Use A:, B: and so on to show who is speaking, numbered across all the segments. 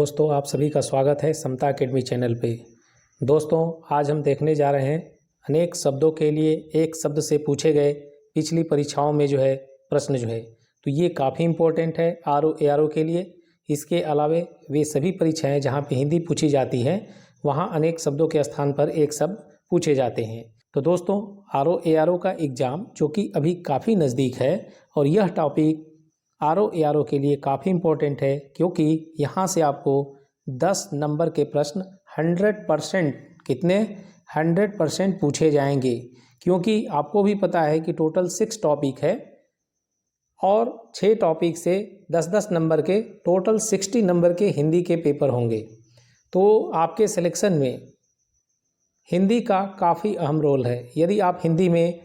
A: दोस्तों, आप सभी का स्वागत है समता अकेडमी चैनल पे। दोस्तों, आज हम देखने जा रहे हैं अनेक शब्दों के लिए एक शब्द से पूछे गए पिछली परीक्षाओं में जो है प्रश्न जो है, तो ये काफ़ी इम्पोर्टेंट है आरओ एआरओ के लिए। इसके अलावे वे सभी परीक्षाएं जहां पे हिंदी पूछी जाती हैं वहां अनेक शब्दों के स्थान पर एक शब्द पूछे जाते हैं। तो दोस्तों, आरओ एआरओ का एग्ज़ाम जो कि अभी काफ़ी नज़दीक है और यह टॉपिक आरओ एआरओ के लिए काफ़ी इम्पोर्टेंट है, क्योंकि यहाँ से आपको 10 नंबर के प्रश्न 100% कितने 100% पूछे जाएंगे। क्योंकि आपको भी पता है कि टोटल 6 टॉपिक है और 6 टॉपिक से 10-10 नंबर के टोटल 60 नंबर के हिंदी के पेपर होंगे। तो आपके सिलेक्शन में हिंदी का काफ़ी अहम रोल है। यदि आप हिंदी में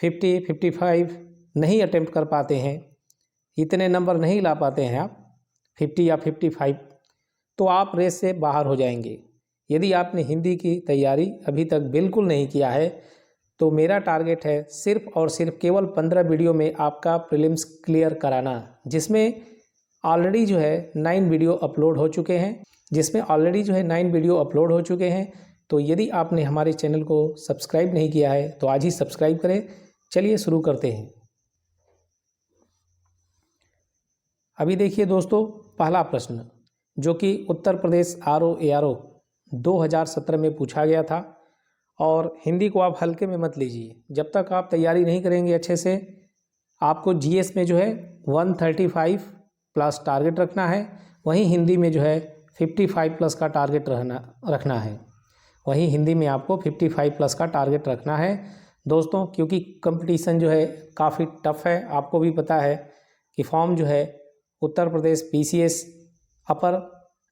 A: 50-55 नहीं अटेम्प्ट कर पाते हैं, इतने नंबर नहीं ला पाते हैं आप 50 या 55, तो आप रेस से बाहर हो जाएंगे। यदि आपने हिंदी की तैयारी अभी तक बिल्कुल नहीं किया है तो मेरा टारगेट है सिर्फ और सिर्फ केवल 15 वीडियो में आपका प्रीलिम्स क्लियर कराना, जिसमें ऑलरेडी जो है 9 वीडियो अपलोड हो चुके हैं। तो यदि आपने हमारे चैनल को सब्सक्राइब नहीं किया है तो आज ही सब्सक्राइब करें। चलिए शुरू करते हैं। अभी देखिए दोस्तों, पहला प्रश्न जो कि उत्तर प्रदेश आरओ एआरओ 2017 में पूछा गया था, और हिंदी को आप हल्के में मत लीजिए। जब तक आप तैयारी नहीं करेंगे अच्छे से, आपको जीएस में जो है 135 प्लस टारगेट रखना है, वहीं हिंदी में जो है 55 प्लस का टारगेट रखना है। वहीं हिंदी में आपको 55 प्लस का टारगेट रखना है दोस्तों, क्योंकि कंपटीशन जो है काफ़ी टफ है। आपको भी पता है कि फॉर्म जो है उत्तर प्रदेश पीसीएस अपर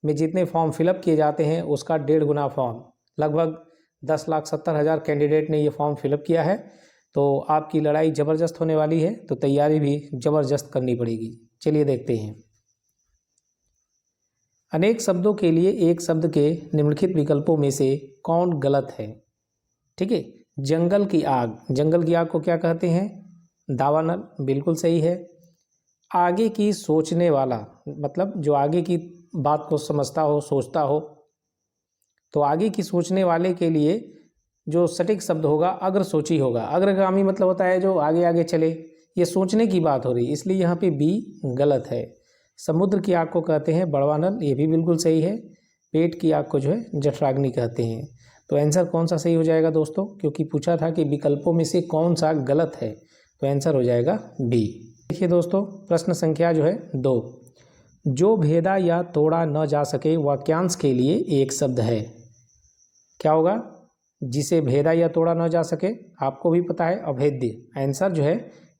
A: में जितने फॉर्म फिलअप किए जाते हैं उसका 1.5 गुना फॉर्म, लगभग 10,70,000 कैंडिडेट ने ये फॉर्म फिलअप किया है। तो आपकी लड़ाई ज़बरदस्त होने वाली है, तो तैयारी भी ज़बरदस्त करनी पड़ेगी। चलिए देखते हैं। अनेक शब्दों के लिए एक शब्द के निम्नलिखित विकल्पों में से कौन गलत है? ठीक है। जंगल की आग को क्या कहते हैं? दावानल, बिल्कुल सही है। आगे की सोचने वाला, मतलब जो आगे की बात को समझता हो, सोचता हो, तो आगे की सोचने वाले के लिए जो सटीक शब्द होगा अग्रसोची होगा। अग्रगामी मतलब होता है जो आगे आगे चले, ये सोचने की बात हो रही, इसलिए यहाँ पे बी गलत है। समुद्र की आग को कहते हैं बड़वानल, ये भी बिल्कुल सही है। पेट की आग को जो है जठराग्नि कहते हैं। तो आंसर कौन सा सही हो जाएगा दोस्तों? क्योंकि पूछा था कि विकल्पों में से कौन सा गलत है, तो आंसर हो जाएगा बी। देखिए दोस्तों, प्रश्न संख्या जो है 2, जो भेदा या तोड़ा न जा सके वाक्यांश के लिए एक शब्द है। क्या होगा? जिसे भेदा या तोड़ा न जा सके, आपको भी पता है अभेद्य। आंसर जो है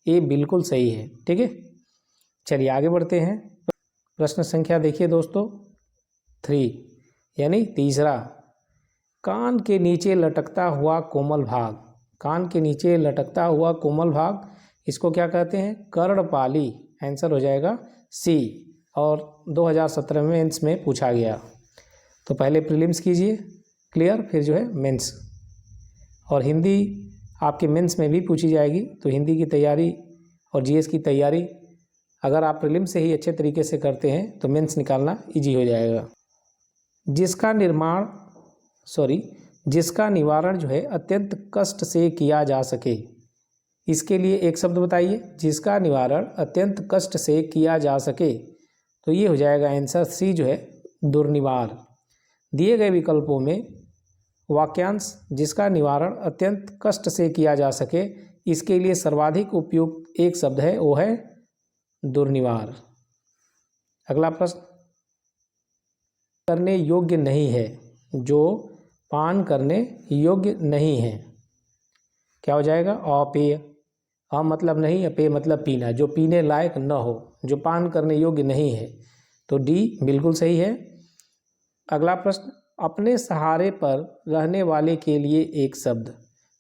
A: ये बिल्कुल सही है। ठीक है, चलिए आगे बढ़ते हैं। प्रश्न संख्या देखिए दोस्तों 3, यानी तीसरा, कान के नीचे लटकता हुआ कोमल भाग। कान के नीचे लटकता हुआ कोमल भाग, इसको क्या कहते हैं? कर्णपाली। आंसर हो जाएगा सी, और 2017 में मेंस में पूछा गया। तो पहले प्रीलिम्स कीजिए क्लियर, फिर जो है मेंस, और हिंदी आपके मेंस में भी पूछी जाएगी। तो हिंदी की तैयारी और जीएस की तैयारी अगर आप प्रीलिम्स से ही अच्छे तरीके से करते हैं तो मेंस निकालना इजी हो जाएगा। जिसका निवारण जो है अत्यंत कष्ट से किया जा सके, इसके लिए एक शब्द बताइए। जिसका निवारण अत्यंत कष्ट से किया जा सके, तो ये हो जाएगा आंसर सी जो है दुर्निवार। दिए गए विकल्पों में वाक्यांश जिसका निवारण अत्यंत कष्ट से किया जा सके, इसके लिए सर्वाधिक उपयुक्त एक शब्द है, वो है दुर्निवार। अगला प्रश्न, करने योग्य नहीं है, जो पान करने योग्य नहीं है, क्या हो जाएगा? अपेय। हाँ मतलब नहीं, अपेय मतलब पीना, जो पीने लायक न हो, जो पान करने योग्य नहीं है। तो डी बिल्कुल सही है। अगला प्रश्न, अपने सहारे पर रहने वाले के लिए एक शब्द।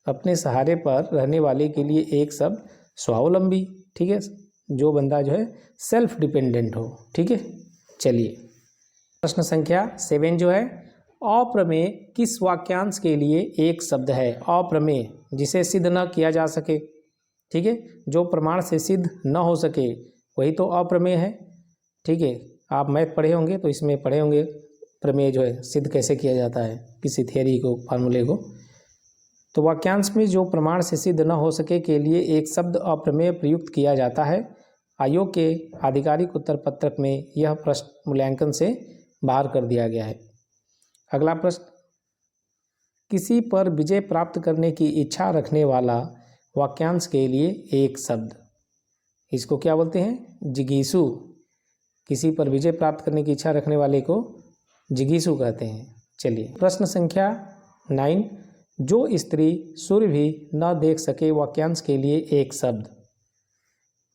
A: अपने सहारे पर रहने वाले के लिए एक शब्द स्वावलंबी। ठीक है, जो बंदा जो है सेल्फ डिपेंडेंट हो। ठीक है, चलिए प्रश्न संख्या 7 जो है, अप्रमेय किस वाक्यांश के लिए एक शब्द है? अप्रमेय, जिसे सिद्ध न किया जा सके। ठीक है, जो प्रमाण से सिद्ध न हो सके वही तो अप्रमेय है। ठीक है, आप मैथ पढ़े होंगे तो इसमें पढ़े होंगे प्रमेय जो है सिद्ध कैसे किया जाता है किसी थियरी को, फार्मूले को। तो वाक्यांश में जो प्रमाण से सिद्ध न हो सके के लिए एक शब्द अप्रमेय प्रयुक्त किया जाता है। आयोग के आधिकारिक उत्तर पत्रक में यह प्रश्न मूल्यांकन से बाहर कर दिया गया है। अगला प्रश्न, किसी पर विजय प्राप्त करने की इच्छा रखने वाला वाक्यांश के लिए एक शब्द, इसको क्या बोलते हैं? जिगीषु। किसी पर विजय प्राप्त करने की इच्छा रखने वाले को जिगीषु कहते हैं। चलिए प्रश्न संख्या 9, जो स्त्री सूर्य भी न देख सके वाक्यांश के लिए एक शब्द,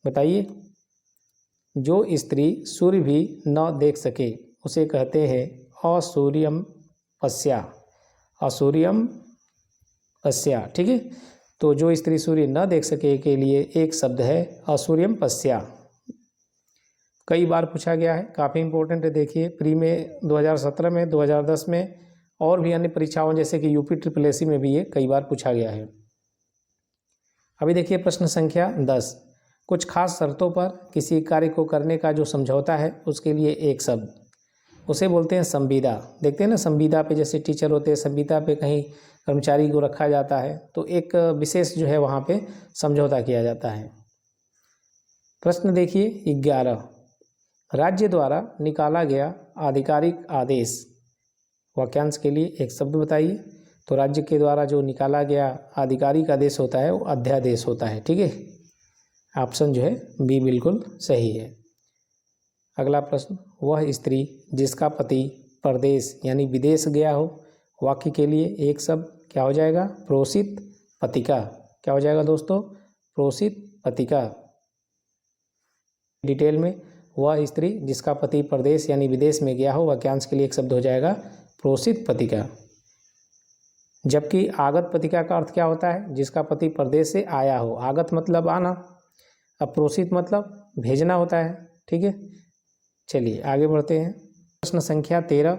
A: बताइए। जो स्त्री सूर्य भी न देख सके उसे कहते हैं असूर्यम पश्या, असूर्यम पश्या, ठीक है। तो जो स्त्री सूर्य न देख सके के लिए एक शब्द है असूर्यम पश्या। कई बार पूछा गया है, काफ़ी इंपॉर्टेंट है। देखिए प्री में 2017 में, 2010 में और भी अन्य परीक्षाओं जैसे कि यूपी SSSC में भी ये कई बार पूछा गया है। अभी देखिए प्रश्न संख्या 10, कुछ खास शर्तों पर किसी कार्य को करने का जो समझौता है उसके लिए एक शब्द, उसे बोलते हैं संविदा। देखते हैं ना, संविदा पे जैसे टीचर होते हैं, संविदा पे कहीं कर्मचारी को रखा जाता है तो एक विशेष जो है वहाँ पे समझौता किया जाता है। प्रश्न देखिए 11, राज्य द्वारा निकाला गया आधिकारिक आदेश, वाक्यांश के लिए एक शब्द बताइए। तो राज्य के द्वारा जो निकाला गया आधिकारिक आदेश होता है वो अध्यादेश होता है, ठीक है। ऑप्शन जो है बी बिल्कुल सही है। अगला प्रश्न, वह स्त्री जिसका पति परदेश यानी विदेश गया हो, वाक्य के लिए एक शब्द क्या हो जाएगा? प्रोषित पतिका। क्या हो जाएगा दोस्तों? प्रोषित पतिका। डिटेल में, वह स्त्री जिसका पति परदेश यानी विदेश में गया हो, वाक्यांश के लिए एक शब्द हो जाएगा प्रोषित पतिका। जबकि आगत पतिका का अर्थ क्या होता है? जिसका पति परदेश से आया हो। आगत मतलब आना, अब प्रोषित मतलब भेजना होता है, ठीक है। चलिए आगे बढ़ते हैं। प्रश्न संख्या 13,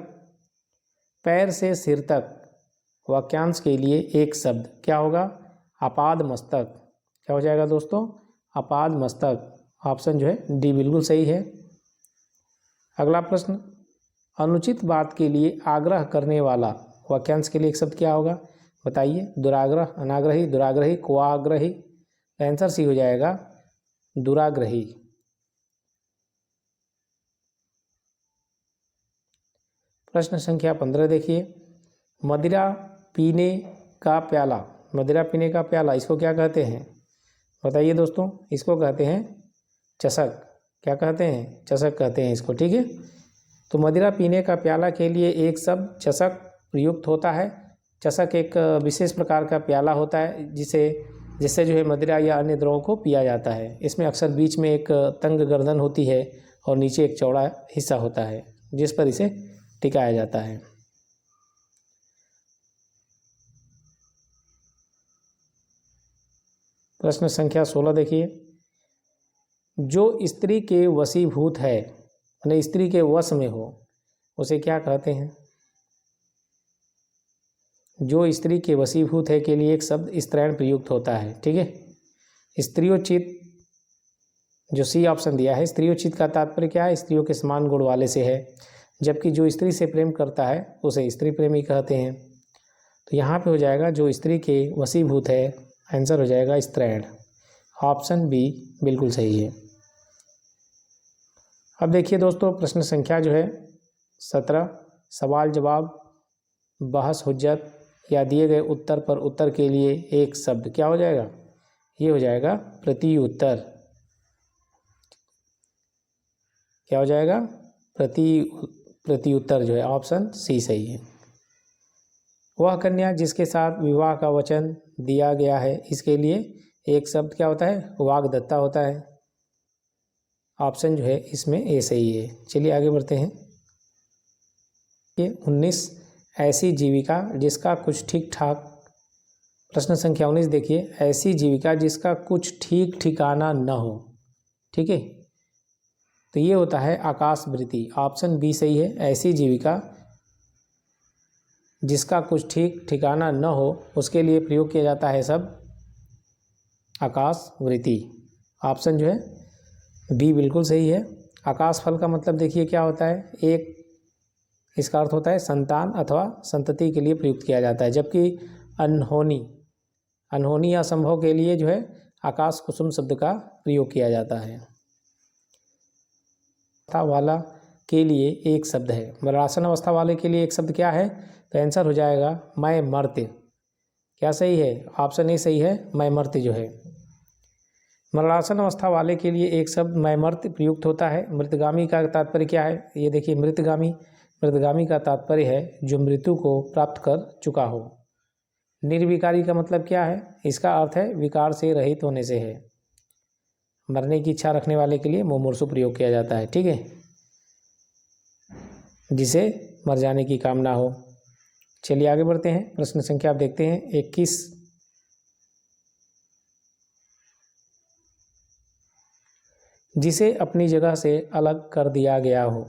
A: पैर से सिर तक, वाक्यांश के लिए एक शब्द क्या होगा? आपाद मस्तक। क्या हो जाएगा दोस्तों? आपाद मस्तक। ऑप्शन जो है डी बिल्कुल सही है। अगला प्रश्न, अनुचित बात के लिए आग्रह करने वाला, वाक्यांश के लिए एक शब्द क्या होगा? बताइए। दुराग्रह, अनाग्रही, दुराग्रही, कुआग्रही। आंसर सी हो जाएगा दुराग्रही। प्रश्न संख्या 15 देखिए, मदिरा पीने का प्याला, मदिरा पीने का प्याला इसको क्या कहते हैं? बताइए दोस्तों। इसको कहते हैं चषक। क्या कहते हैं? चषक कहते हैं इसको, ठीक है। तो मदिरा पीने का प्याला के लिए एक शब्द चषक प्रयुक्त होता है। चषक एक विशेष प्रकार का प्याला होता है जिससे जो है मदिरा या अन्य द्रवों को पिया जाता है। इसमें अक्सर बीच में एक तंग गर्दन होती है और नीचे एक चौड़ा हिस्सा होता है जिस पर इसे टिकाया जाता है। प्रश्न संख्या 16 देखिए, जो स्त्री के वशीभूत है, यानी स्त्री के वश में हो, उसे क्या कहते हैं? जो स्त्री के वशीभूत है के लिए एक शब्द स्त्रैण प्रयुक्त होता है, ठीक है। स्त्रियोचित, जो सी ऑप्शन दिया है, स्त्रियोचित का तात्पर्य क्या है? स्त्रियों के समान गुण वाले से है। जबकि जो स्त्री से प्रेम करता है उसे स्त्री प्रेमी कहते हैं। तो यहाँ पे हो जाएगा जो स्त्री के वशीभूत है, आंसर हो जाएगा स्त्रैण। ऑप्शन बी बिल्कुल सही है। अब देखिए दोस्तों प्रश्न संख्या जो है 17, सवाल जवाब, बहस हुज्जत या दिए गए उत्तर पर उत्तर के लिए एक शब्द क्या हो जाएगा? ये हो जाएगा प्रति उत्तर। क्या हो जाएगा? प्रति उत्तर जो है ऑप्शन सी सही है। वह कन्या जिसके साथ विवाह का वचन दिया गया है, इसके लिए एक शब्द क्या होता है? वाग्दत्ता होता है। ऑप्शन जो है इसमें ए सही है। चलिए आगे बढ़ते हैं। ये 19, ऐसी जीविका जिसका कुछ ठीक ठाक, प्रश्न संख्या 19 देखिए, ऐसी जीविका जिसका कुछ ठीक ठिकाना न हो, ठीक है। तो ये होता है आकाशवृत्ति। ऑप्शन बी सही है। ऐसी जीविका जिसका कुछ ठीक ठिकाना न हो उसके लिए प्रयोग किया जाता है शब्द आकाशवृत्ति। ऑप्शन जो है बी बिल्कुल सही है। आकाश फल का मतलब देखिए क्या होता है? एक इसका अर्थ होता है संतान अथवा संतति के लिए प्रयुक्त किया जाता है। जबकि अनहोनी या असंभव के लिए जो है आकाश कुसुम शब्द का प्रयोग किया जाता है। अवस्था वाला के लिए एक शब्द है, मरणासन अवस्था वाले के लिए एक शब्द क्या है? तो आंसर हो जाएगा मैं मर्त्य। क्या सही है? ऑप्शन ए सही है, मैं मर्त्य जो है। मरणासन अवस्था वाले के लिए एक शब्द मैं मर्त्य प्रयुक्त होता है। मृतगामी का तात्पर्य क्या है? ये देखिए, मृतगामी का तात्पर्य है जो मृत्यु को प्राप्त कर चुका हो। निर्विकारी का मतलब क्या है? इसका अर्थ है विकार से रहित होने से है। मरने की इच्छा रखने वाले के लिए मुमूर्षु प्रयोग किया जाता है। ठीक है, जिसे मर जाने की कामना हो। चलिए आगे बढ़ते हैं। प्रश्न संख्या आप देखते हैं 21। जिसे अपनी जगह से अलग कर दिया गया हो,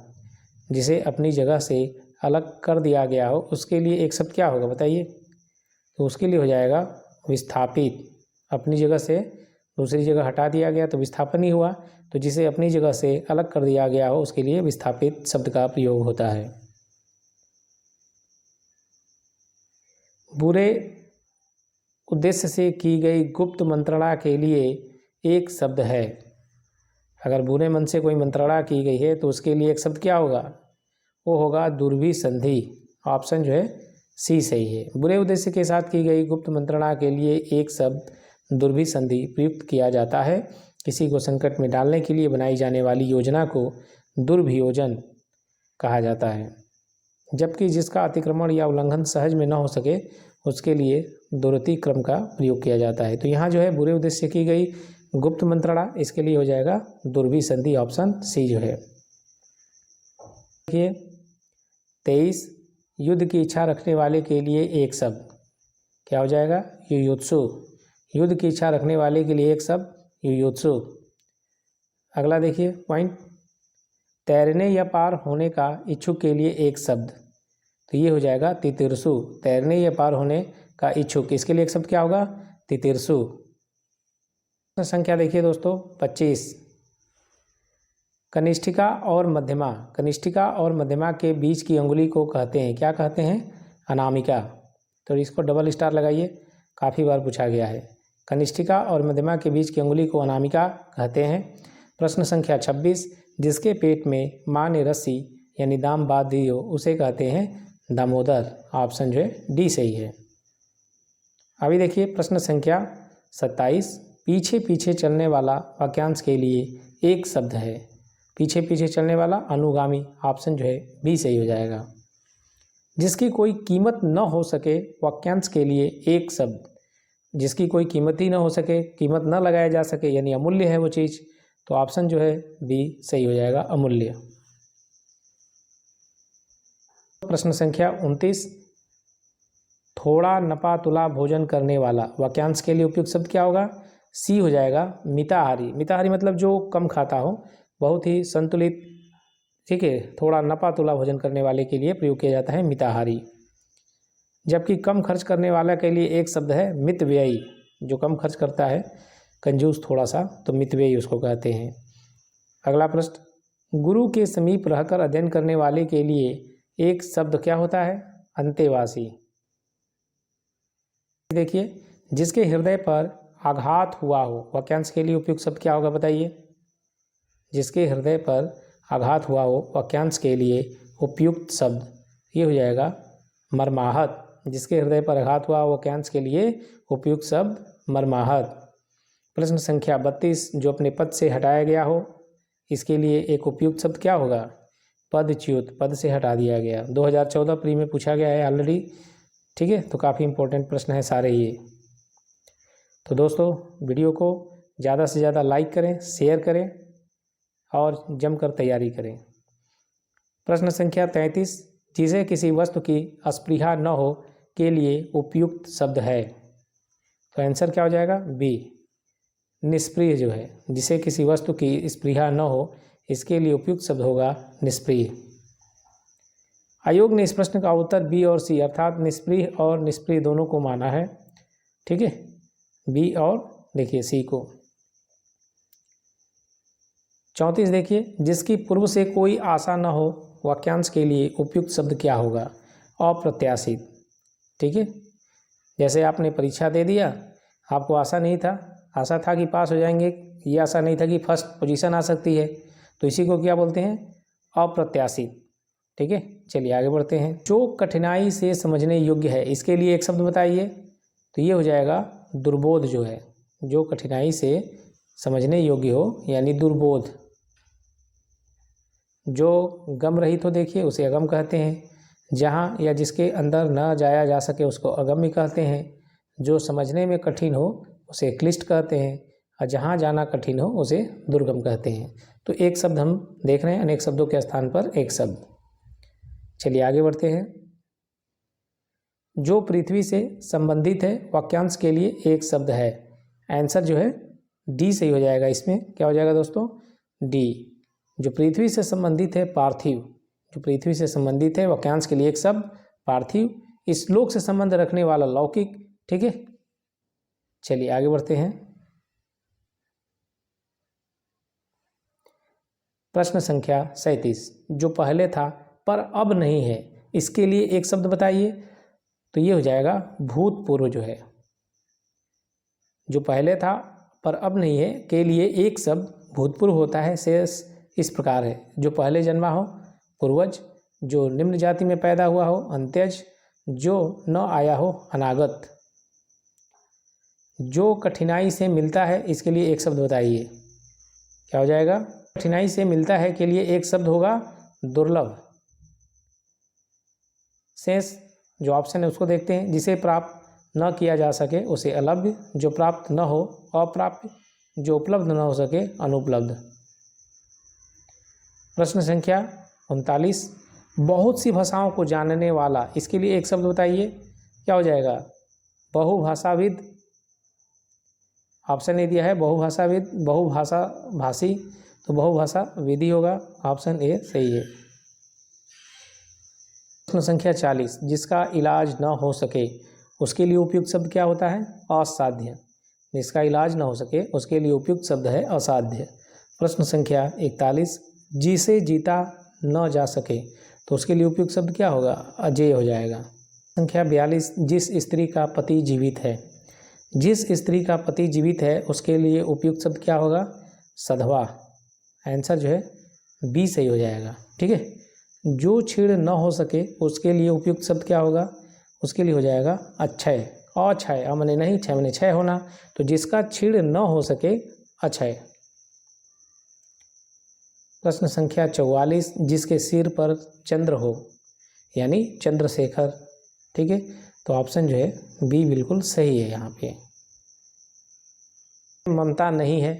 A: जिसे अपनी जगह से अलग कर दिया गया हो, उसके लिए एक शब्द क्या होगा बताइए? तो उसके लिए हो जाएगा विस्थापित। अपनी जगह से दूसरी जगह हटा दिया गया तो विस्थापन ही हुआ। तो जिसे अपनी जगह से अलग कर दिया गया हो उसके लिए विस्थापित शब्द का प्रयोग होता है। बुरे उद्देश्य से की गई गुप्त मंत्रणा के लिए एक शब्द है। अगर बुरे मन से कोई मंत्रणा की गई है तो उसके लिए एक शब्द क्या होगा? वो होगा दुर्भिसंधि। ऑप्शन जो है सी सही है। बुरे उद्देश्य के साथ की गई गुप्त मंत्रणा के लिए एक शब्द दुर्भिसंधि प्रयुक्त किया जाता है। किसी को संकट में डालने के लिए बनाई जाने वाली योजना को दुर्भियोजन कहा जाता है। जबकि जिसका अतिक्रमण या उल्लंघन सहज में न हो सके उसके लिए दुरतिक्रम का प्रयोग किया जाता है। तो यहाँ जो है बुरे उद्देश्य से की गई गुप्त मंत्रणा, इसके लिए हो जाएगा दुर्भिसंधि। ऑप्शन सी जो है। देखिए 23, युद्ध की इच्छा रखने वाले के लिए एक शब्द क्या हो जाएगा? युयुत्सु। युद्ध की इच्छा रखने वाले के लिए एक शब्द युयुत्सु। अगला देखिए पॉइंट, तैरने या पार होने का इच्छुक के लिए एक शब्द, तो ये हो जाएगा तितिर्षु। तैरने या पार होने का इच्छुक, इसके लिए एक शब्द क्या होगा? तितिर्षु। संख्या देखिए दोस्तों 25, कनिष्ठिका और मध्यमा। कनिष्ठिका और मध्यमा के बीच की अंगुली को कहते हैं, क्या कहते हैं? अनामिका। तो इसको डबल स्टार लगाइए, काफ़ी बार पूछा गया है। कनिष्ठिका और मध्यमा के बीच की अंगुली को अनामिका कहते हैं। प्रश्न संख्या 26, जिसके पेट में माँ ने रस्सी यानी दाम बांध दी हो उसे कहते हैं दामोदर। ऑप्शन जो है डी सही है। अभी देखिए प्रश्न संख्या 27, पीछे पीछे चलने वाला वाक्यांश के लिए एक शब्द है। पीछे पीछे चलने वाला अनुगामी। ऑप्शन जो है बी सही हो जाएगा। जिसकी कोई कीमत न हो सके वाक्यांश के लिए एक शब्द, जिसकी कोई कीमत ही न हो सके, कीमत न लगाया जा सके यानी अमूल्य है वो चीज़, तो ऑप्शन जो है बी सही हो जाएगा, अमूल्य। प्रश्न संख्या 29, थोड़ा नपा तुला भोजन करने वाला वाक्यांश के लिए उपयुक्त शब्द क्या होगा? सी हो जाएगा, मिताहारी। मिताहारी मतलब जो कम खाता हो, बहुत ही संतुलित। ठीक है, थोड़ा नपा तुला भोजन करने वाले के लिए प्रयोग किया जाता है मिताहारी। जबकि कम खर्च करने वाला के लिए एक शब्द है मितव्ययी। जो कम खर्च करता है, कंजूस थोड़ा सा, तो मितव्ययी उसको कहते हैं। अगला प्रश्न, गुरु के समीप रहकर अध्ययन करने वाले के लिए एक शब्द क्या होता है? अंतेवासी। देखिए, जिसके हृदय पर आघात हुआ हो वाक्यांश के लिए उपयुक्त शब्द क्या होगा बताइए? जिसके हृदय पर आघात हुआ हो वाक्यांश के लिए उपयुक्त शब्द ये हो जाएगा मर्माहत। जिसके हृदय पर आघात हुआ वाक्यांश के लिए उपयुक्त शब्द मर्माहत। प्रश्न संख्या 32, जो अपने पद से हटाया गया हो इसके लिए एक उपयुक्त शब्द क्या होगा? पदच्युत। पद से हटा दिया गया। 2014 प्री में पूछा गया है ऑलरेडी। ठीक है, तो काफ़ी इंपॉर्टेंट प्रश्न है सारे ये। तो दोस्तों वीडियो को ज़्यादा से ज़्यादा लाइक करें, शेयर करें और जमकर तैयारी करें। प्रश्न संख्या 33, जिसे किसी वस्तु की अस्पृहा न हो के लिए उपयुक्त शब्द है, तो आंसर क्या हो जाएगा? बी, निष्प्रिय जो है। जिसे किसी वस्तु की स्पृहा न हो इसके लिए उपयुक्त शब्द होगा निष्प्रिय। आयोग ने इस प्रश्न का उत्तर बी और सी अर्थात निष्प्रिय और निष्प्रिय दोनों को माना है। ठीक है, बी और देखिए सी को। 34 देखिए, जिसकी पूर्व से कोई आशा न हो वाक्यांश के लिए उपयुक्त शब्द क्या होगा? अप्रत्याशित। ठीक है, जैसे आपने परीक्षा दे दिया, आपको आशा नहीं था, आशा था कि पास हो जाएंगे, ये आशा नहीं था कि फर्स्ट पोजीशन आ सकती है, तो इसी को क्या बोलते हैं? अप्रत्याशित। ठीक है, चलिए आगे बढ़ते हैं। जो कठिनाई से समझने योग्य है, इसके लिए एक शब्द बताइए। तो ये हो जाएगा दुर्बोध। जो है, जो कठिनाई से समझने योग्य हो यानी दुर्बोध। जो गम रहित हो, देखिए, उसे अगम कहते हैं। जहाँ या जिसके अंदर न जाया जा सके उसको अगम्य कहते हैं। जो समझने में कठिन हो उसे क्लिष्ट कहते हैं, और जहाँ जाना कठिन हो उसे दुर्गम कहते हैं। तो एक शब्द हम देख रहे हैं, अनेक शब्दों के स्थान पर एक शब्द। चलिए आगे बढ़ते हैं। जो पृथ्वी से संबंधित है, वाक्यांश के लिए एक शब्द है। आंसर जो है डी सही हो जाएगा। इसमें क्या हो जाएगा दोस्तों? डी। जो पृथ्वी से संबंधित है, पार्थिव। जो पृथ्वी से संबंधित है, वाक्यांश के लिए एक शब्द पार्थिव। इस लोक से संबंध रखने वाला लौकिक। ठीक है, चलिए आगे बढ़ते हैं। प्रश्न संख्या 37। जो पहले था पर अब नहीं है, इसके लिए एक शब्द बताइए। तो ये हो जाएगा भूतपूर्व। जो है, जो पहले था पर अब नहीं है के लिए एक शब्द भूतपूर्व होता है। शेष इस प्रकार है: जो पहले जन्मा हो, पूर्वज; जो निम्न जाति में पैदा हुआ हो, अंत्यज; जो न आया हो, अनागत। जो कठिनाई से मिलता है, इसके लिए एक शब्द बताइए। क्या हो जाएगा? कठिनाई से मिलता है के लिए एक शब्द होगा दुर्लभ। शेष जो ऑप्शन है उसको देखते हैं। जिसे प्राप्त न किया जा सके उसे अलभ्य; जो प्राप्त न हो, अप्राप्य; जो उपलब्ध न हो सके, अनुपलब्ध। प्रश्न संख्या 39। बहुत सी भाषाओं को जानने वाला, इसके लिए एक शब्द बताइए। क्या हो जाएगा? बहुभाषाविद। ऑप्शन ए दिया है बहुभाषाविद, बहुभाषा भाषी, तो बहुभाषा विधि होगा। ऑप्शन ए सही है। प्रश्न संख्या 40। जिसका इलाज न हो सके, उसके लिए उपयुक्त शब्द क्या होता है? असाध्य। जिसका इलाज न हो सके उसके लिए उपयुक्त शब्द है असाध्य। प्रश्न संख्या 41। जिसे जीता न जा सके, तो उसके लिए उपयुक्त शब्द क्या होगा? अजेय हो जाएगा। संख्या 42। जिस स्त्री का पति जीवित है, जिस स्त्री का पति जीवित है उसके लिए उपयुक्त शब्द क्या होगा? सधवा। आंसर जो है बी सही हो जाएगा। ठीक है, जो छीड़ न हो सके उसके लिए उपयुक्त शब्द क्या होगा? उसके लिए हो जाएगा अक्षय। अक्षय, अमने नहीं, क्षय मने क्षय होना, तो जिसका छीड़ न हो सके, अक्षय। प्रश्न संख्या 44। जिसके सिर पर चंद्र हो, यानी चंद्रशेखर। ठीक है, तो ऑप्शन जो है बी बिल्कुल सही है। यहाँ पे ममता नहीं है,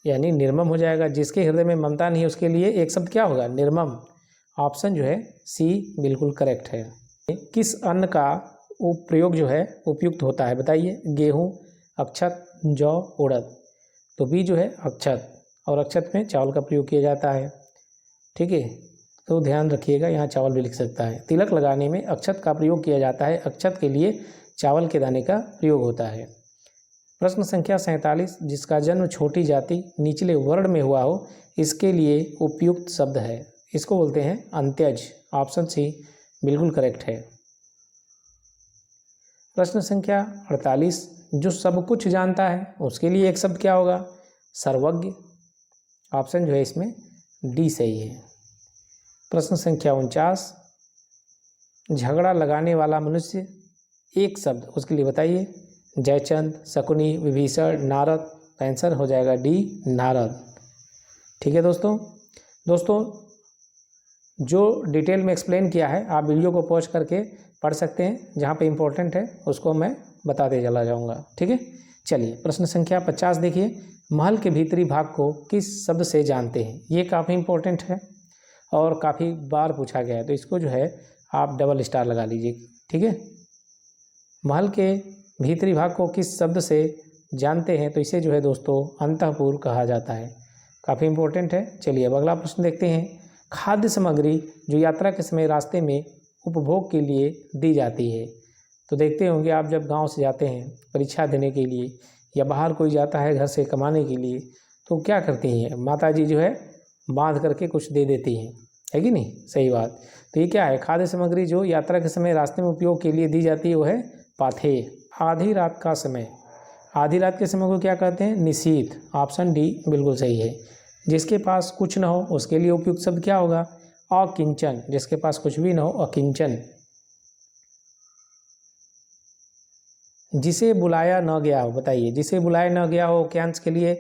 A: यानी निर्मम हो जाएगा। जिसके हृदय में ममता नहीं है उसके लिए एक शब्द क्या होगा? निर्मम। ऑप्शन जो है सी बिल्कुल करेक्ट है। किस अन्न का प्रयोग जो है उपयुक्त होता है, बताइए। गेहूँ, अक्षत, जौ, उड़द। तो बी जो है अक्षत, और अक्षत में चावल का प्रयोग किया जाता है। ठीक है, तो ध्यान रखिएगा, यहाँ चावल भी लिख सकता है। तिलक लगाने में अक्षत का प्रयोग किया जाता है, अक्षत के लिए चावल के दाने का प्रयोग होता है। प्रश्न संख्या 47। जिसका जन्म छोटी जाति, निचले वर्ण में हुआ हो, इसके लिए उपयुक्त शब्द है। इसको बोलते हैं अंत्यज। ऑप्शन सी बिल्कुल करेक्ट है। प्रश्न संख्या 48। जो सब कुछ जानता है उसके लिए एक शब्द क्या होगा? सर्वज्ञ। ऑप्शन जो है इसमें डी सही है। प्रश्न संख्या 49। झगड़ा लगाने वाला मनुष्य, एक शब्द उसके लिए बताइए। जयचंद, शकुनी, विभीषण, नारद। आंसर हो जाएगा डी, नारद। ठीक है दोस्तों जो डिटेल में एक्सप्लेन किया है आप वीडियो को पॉज करके पढ़ सकते हैं। जहाँ पे इम्पोर्टेंट है उसको मैं बताते चला जाऊँगा। ठीक है, चलिए प्रश्न संख्या 50 देखिए। महल के भीतरी भाग को किस शब्द से जानते हैं? ये काफ़ी इम्पोर्टेंट है और काफ़ी बार पूछा गया है, तो इसको जो है आप डबल स्टार लगा लीजिए। ठीक है, महल के भीतरी भाग को किस शब्द से जानते हैं? तो इसे जो है दोस्तों अंतःपुर कहा जाता है। काफ़ी इम्पोर्टेंट है। चलिए अब अगला प्रश्न देखते हैं। खाद्य सामग्री जो यात्रा के समय रास्ते में उपभोग के लिए दी जाती है, तो देखते होंगे आप जब गांव से जाते हैं परीक्षा देने के लिए या बाहर कोई जाता है घर से कमाने के लिए, तो क्या करती हैं माता जी जो है बांध करके कुछ दे देती हैं, है कि नहीं, सही बात। तो ये क्या है, खाद्य सामग्री जो यात्रा के समय रास्ते में उपयोग के लिए दी जाती है वो है पाथेय। आधी रात का समय, आधी रात के समय को क्या कहते हैं, निशीथ। ऑप्शन डी बिल्कुल सही है। जिसके पास कुछ न हो उसके लिए उपयुक्त शब्द क्या होगा, अकिंचन। जिसके पास कुछ भी न हो, अकिंचन। जिसे बुलाया न गया हो, बताइए, जिसे बुलाया न गया हो वाक्यांश के लिए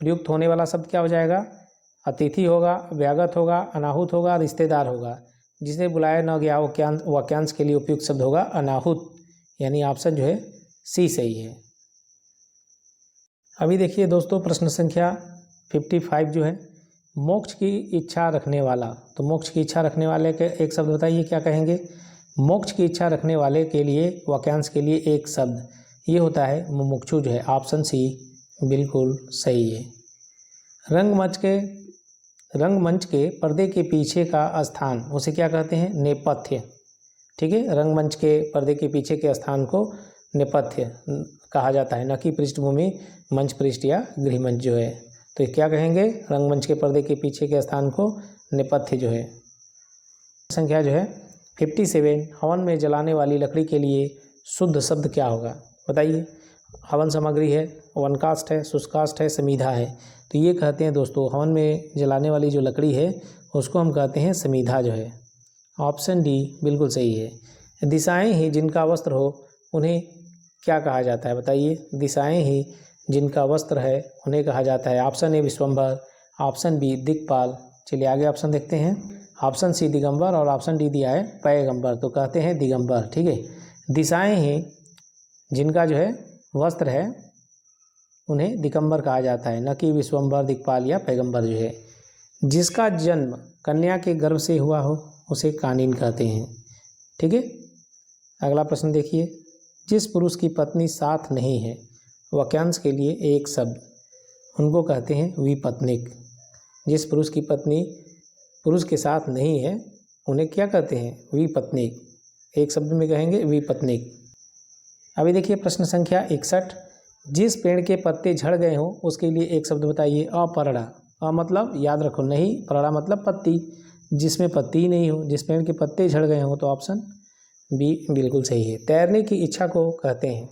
A: प्रयुक्त होने वाला शब्द क्या हो जाएगा, अतिथि होगा, व्यागत होगा, अनाहुत होगा, रिश्तेदार होगा। जिसे बुलाया न गया हो वाक्यांश के लिए उपयुक्त शब्द होगा अनाहुत, यानी ऑप्शन जो है सी सही है। अभी देखिए दोस्तों प्रश्न संख्या 55 जो है, मोक्ष की इच्छा रखने वाला। तो मोक्ष की इच्छा रखने वाले के एक शब्द बताइए, क्या कहेंगे। मोक्ष की इच्छा रखने वाले के लिए वाक्यांश के लिए एक शब्द ये होता है मुमुक्षु जो है, ऑप्शन सी बिल्कुल सही है। रंगमंच के पर्दे के पीछे का स्थान उसे क्या कहते हैं, नेपथ्य। ठीक है, रंगमंच के पर्दे के पीछे के स्थान को नेपथ्य कहा जाता है, न कि पृष्ठभूमि, मंच पृष्ठ या गृहमंच जो है। तो क्या कहेंगे, रंगमंच के पर्दे के पीछे के स्थान को नेपथ्य जो है। संख्या जो है 57, हवन में जलाने वाली लकड़ी के लिए शुद्ध शब्द क्या होगा, बताइए। हवन सामग्री है, वनकाष्ठ है, शुष्काष्ठ है, समीधा है। तो ये कहते हैं दोस्तों, हवन में जलाने वाली जो लकड़ी है उसको हम कहते हैं समीधा जो है। ऑप्शन डी बिल्कुल सही है। दिशाएं ही जिनका वस्त्र हो उन्हें क्या कहा जाता है, बताइए। दिशाएं ही जिनका वस्त्र है उन्हें कहा जाता है, option A Vishwambhar, option B Dikpal. चलिए आगे ऑप्शन देखते हैं। ऑप्शन सी दिगंबर और ऑप्शन डी दिया है पैगंबर। तो कहते हैं दिगंबर। ठीक है, दिशाएं ही जिनका जो है वस्त्र है उन्हें दिगंबर कहा जाता है, न कि विश्वम्भर, दिक्पाल या पैगंबर जो है। जिसका जन्म कन्या के गर्भ से हुआ हो उसे कानीन कहते हैं। ठीक है, अगला प्रश्न देखिए। जिस पुरुष की पत्नी साथ नहीं है वाक्यांश के लिए एक शब्द उनको कहते हैं विपत्निक। जिस पुरुष की पत्नी पुरुष के साथ नहीं है उन्हें क्या कहते हैं, विपत्निक। एक शब्द में कहेंगे विपत्निक। अभी देखिए प्रश्न संख्या 61, जिस पेड़ के पत्ते झड़ गए हों उसके लिए एक शब्द बताइए, अपरड़ा। मतलब याद रखो नहीं, परड़ा मतलब पत्ती, जिसमें पत्ती नहीं हो, जिस पेड़ के पत्ते झड़ गए हों, तो ऑप्शन बी बिल्कुल सही है। तैरने की इच्छा को कहते हैं,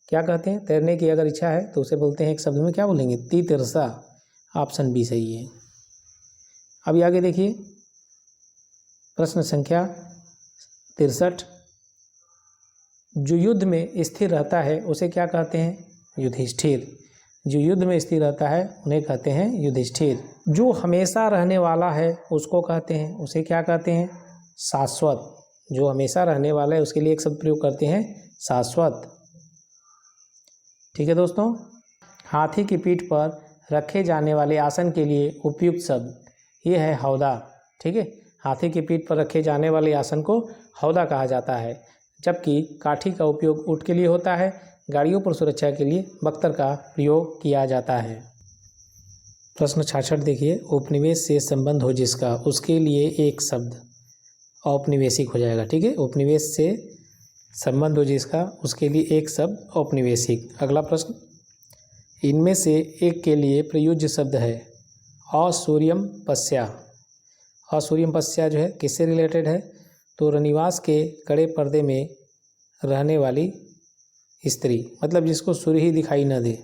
A: क्या कहते हैं, तैरने की अगर इच्छा है तो उसे बोलते हैं एक शब्द में क्या बोलेंगे, तितरसा। ऑप्शन बी सही है। अभी आगे देखिए प्रश्न संख्या 63, जो युद्ध में स्थिर रहता है उसे क्या कहते हैं, युधिष्ठिर। जो युद्ध में स्थिर रहता है उन्हें कहते हैं युधिष्ठिर। जो हमेशा रहने वाला है उसको कहते हैं, उसे क्या कहते हैं, शाश्वत। जो हमेशा रहने वाला है उसके लिए एक शब्द प्रयोग करते हैं, शाश्वत। ठीक है दोस्तों, हाथी की पीठ पर रखे जाने वाले आसन के लिए उपयुक्त शब्द ये है हौदा। ठीक है, हाथी की पीठ पर रखे जाने वाले आसन को हौदा कहा जाता है, जबकि काठी का उपयोग ऊँट के लिए होता है। गाड़ियों पर सुरक्षा के लिए बख्तर का प्रयोग किया जाता है। प्रश्न 66 देखिए, उपनिवेश से संबंध हो जिसका उसके लिए एक शब्द औपनिवेशिक हो जाएगा। ठीक है, उपनिवेश से संबंध हो जिसका उसके लिए एक शब्द औपनिवेशिक। अगला प्रश्न, इनमें से एक के लिए प्रयुज्य शब्द है असूर्यम पश्या। असूर्यम पश्या जो है किससे रिलेटेड है, तो रनिवास के कड़े पर्दे में रहने वाली स्त्री, मतलब जिसको सूर्य ही दिखाई न दे।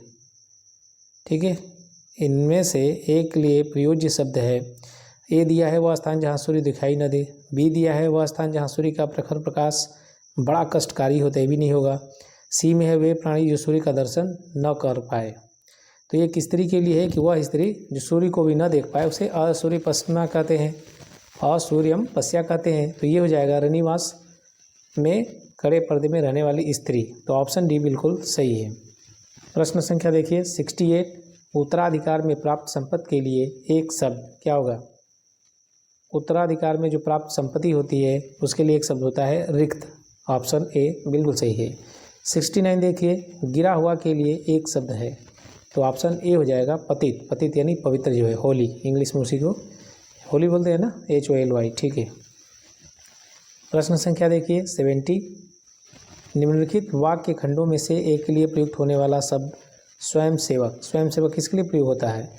A: ठीक है, इनमें से एक के लिए प्रयोज्य शब्द है, ए दिया है वह स्थान जहाँ सूर्य दिखाई न दे, बी दिया है वह स्थान जहाँ सूर्य का प्रखर प्रकाश बड़ा कष्टकारी होता है, भी नहीं होगा, सी में है वे प्राणी जो सूर्य का दर्शन न कर पाए। तो ये स्त्री के लिए है कि वह स्त्री जो सूर्य को भी न देख पाए उसे असूर्य पश्चिमा कहते हैं, असूर्यम पश्या कहते हैं। तो ये हो जाएगा रनिवास में कड़े पर्दे में रहने वाली स्त्री। तो ऑप्शन डी बिल्कुल सही है। प्रश्न संख्या देखिए 68, उत्तराधिकार में प्राप्त संपत्ति के लिए एक शब्द क्या होगा। उत्तराधिकार में जो प्राप्त संपत्ति होती है उसके लिए एक शब्द होता है रिक्त। ऑप्शन ए बिल्कुल सही है। 69 देखिए, गिरा हुआ के लिए एक शब्द है, तो ऑप्शन ए हो जाएगा पतित। पतित यानी पवित्र जो है, होली, इंग्लिश में उसी को होली बोलते हैं ना, HOLY। ठीक है, प्रश्न संख्या देखिए 70, निम्नलिखित वाक्य खंडों में से एक के लिए प्रयुक्त होने वाला शब्द स्वयंसेवक। स्वयंसेवक किसके लिए प्रयोग होता है,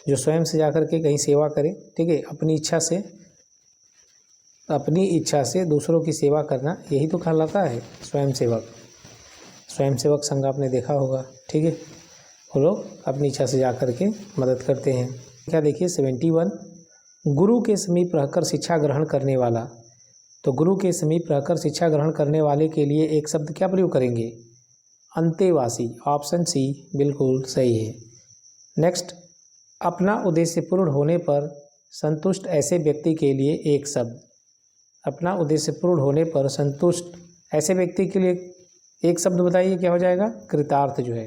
A: जो स्वयं से जाकर के कहीं सेवा करे, ठीक है, अपनी इच्छा से अपनी इच्छा से दूसरों की सेवा करना, यही तो कहलाता है स्वयंसेवक। स्वयंसेवक संघ आपने देखा होगा, ठीक है। वो लोग अपनी इच्छा से जा कर के मदद करते हैं। क्या देखिए 71, गुरु के समीप रहकर शिक्षा ग्रहण करने वाला। तो गुरु के समीप रहकर शिक्षा ग्रहण करने वाले के लिए एक शब्द क्या प्रयोग करेंगे? अंतेवासी। ऑप्शन सी बिल्कुल सही है। नेक्स्ट, अपना उद्देश्य पूर्ण होने पर संतुष्ट ऐसे व्यक्ति के लिए एक शब्द। अपना उद्देश्य पूर्ण होने पर संतुष्ट ऐसे व्यक्ति के लिए एक शब्द बताइए, क्या हो जाएगा? कृतार्थ जो है।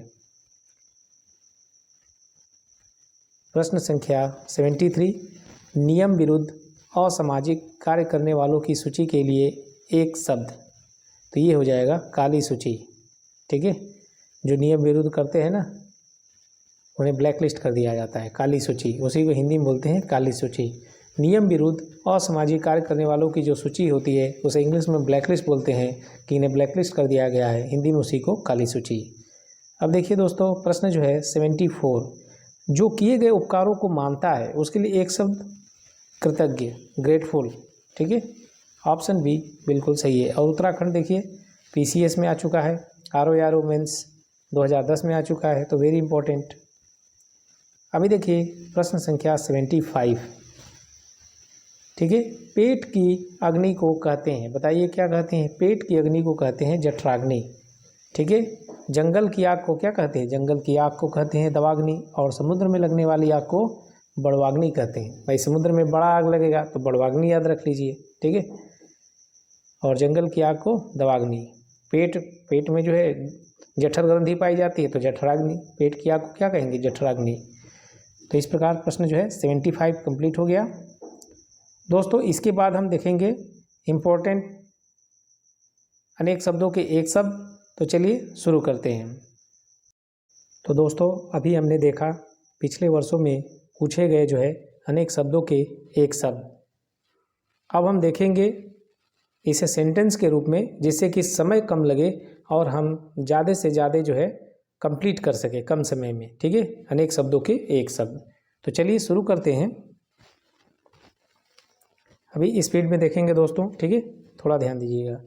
A: प्रश्न संख्या 73, नियम विरुद्ध असामाजिक कार्य करने वालों की सूची के लिए एक शब्द। तो ये हो जाएगा काली सूची, ठीक है। जो नियम विरुद्ध करते हैं ना, उन्हें ब्लैक लिस्ट कर दिया जाता है, काली सूची। उसी को हिंदी में बोलते हैं काली सूची। नियम विरुद्ध असामाजिक कार्य करने वालों की जो सूची होती है उसे इंग्लिश में ब्लैक लिस्ट बोलते हैं, कि इन्हें ब्लैक लिस्ट कर दिया गया है, हिंदी में उसी को काली सूची। अब देखिए दोस्तों, प्रश्न जो है 74, जो किए गए उपकारों को मानता है उसके लिए एक शब्द। कृतज्ञ, ग्रेटफुल, ठीक है। ऑप्शन बी बिल्कुल सही है। और उत्तराखंड देखिए PCS में आ चुका है, RO मेंस 2010 में आ चुका है, तो वेरी इंपॉर्टेंट। अभी देखिए प्रश्न संख्या 75, ठीक है। पेट की अग्नि को कहते हैं, बताइए क्या कहते हैं? पेट की अग्नि को कहते हैं जठराग्नि, ठीक है। जंगल की आग को क्या कहते हैं? जंगल की आग को कहते हैं दवाग्नि। और समुद्र में लगने वाली आग को बड़वाग्नि कहते हैं। भाई समुद्र में बड़ा आग लगेगा तो बड़वाग्नि याद रख लीजिए, ठीक है। और जंगल की आग को दवाग्नि। पेट में जो है जठर ग्रंथि पाई जाती है तो जठराग्नि। पेट की आग को क्या कहेंगे? जठराग्नि। तो इस प्रकार प्रश्न जो है 75 कंप्लीट हो गया। दोस्तों इसके बाद हम देखेंगे इम्पोर्टेंट अनेक शब्दों के एक शब्द। तो चलिए शुरू करते हैं। तो दोस्तों अभी हमने देखा पिछले वर्षों में पूछे गए जो है अनेक शब्दों के एक शब्द। अब हम देखेंगे इसे सेंटेंस के रूप में, जिससे कि समय कम लगे और हम ज़्यादा से ज़्यादा जो है कंप्लीट कर सके कम समय में, ठीक है। अनेक शब्दों के एक शब्द। तो चलिए शुरू करते हैं। अभी स्पीड में देखेंगे दोस्तों, ठीक है, थोड़ा ध्यान दीजिएगा।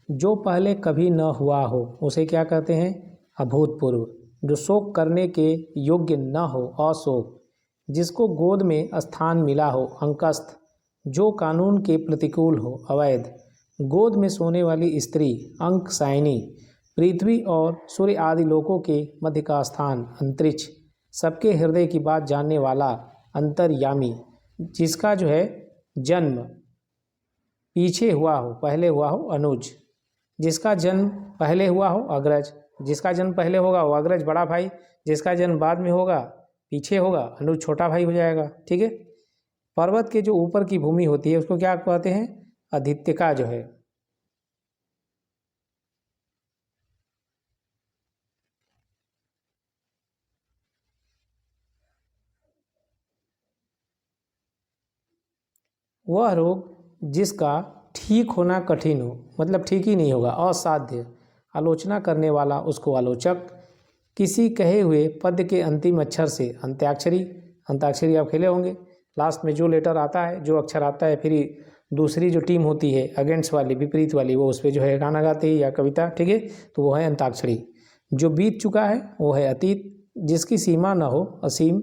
A: जो पहले कभी न हुआ हो उसे क्या कहते हैं? अभूतपूर्व। जो शोक करने के योग्य न हो, अशोक। जिसको गोद में स्थान मिला हो, अंकस्थ। जो कानून के प्रतिकूल हो, अवैध। गोद में सोने वाली स्त्री, अंकसायनी। पृथ्वी और सूर्य आदि लोकों के मध्य का स्थान, अंतरिक्ष। सबके हृदय की बात जानने वाला, अंतर्यामी। जिसका जो है जन्म पीछे हुआ हो, पहले हुआ हो, अनुज। जिसका जन्म पहले हुआ हो, अग्रज। जिसका जन्म पहले होगा वो अग्रज बड़ा भाई, जिसका जन्म बाद में होगा पीछे होगा, अनुज छोटा भाई हो जाएगा, ठीक है। पर्वत के जो ऊपर की भूमि होती है उसको क्या कहते हैं? आदित्यका जो है। वह रोग जिसका ठीक होना कठिन हो, मतलब ठीक ही नहीं होगा, असाध्य। आलोचना करने वाला उसको आलोचक। किसी कहे हुए पद के अंतिम अक्षर से, अंत्याक्षरी। अंताक्षरी आप खेले होंगे, लास्ट में जो लेटर आता है, जो अक्षर आता है, फिर दूसरी जो टीम होती है अगेंस्ट वाली, विपरीत वाली, वो उस पर जो है गाना गाती है या कविता, ठीक है, तो वो है अंताक्षरी। जो बीत चुका है वो है अतीत। जिसकी सीमा न हो, असीम।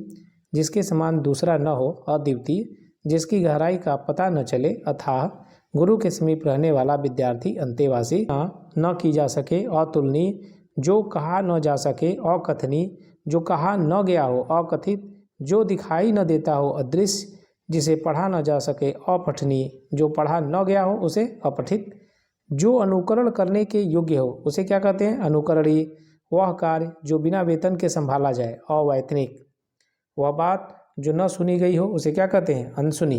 A: जिसके समान दूसरा न हो, अद्वितीय। जिसकी गहराई का पता न चले, अथाह। गुरु के समीप रहने वाला विद्यार्थी, अंतेवासी। न की जा सके, अतुलनीय। जो कहा न जा सके, अकथनीय। जो कहा न गया हो, अकथित। जो दिखाई न देता हो, अदृश्य। जिसे पढ़ा न जा सके, अपठनीय। जो पढ़ा न गया हो उसे अपठित। जो अनुकरण करने के योग्य हो उसे क्या कहते हैं? अनुकरणीय। वह कार्य जो बिना वेतन के संभाला जाए, अवैतनिक। वह बात जो न सुनी गई हो उसे क्या कहते हैं? अनसुनी।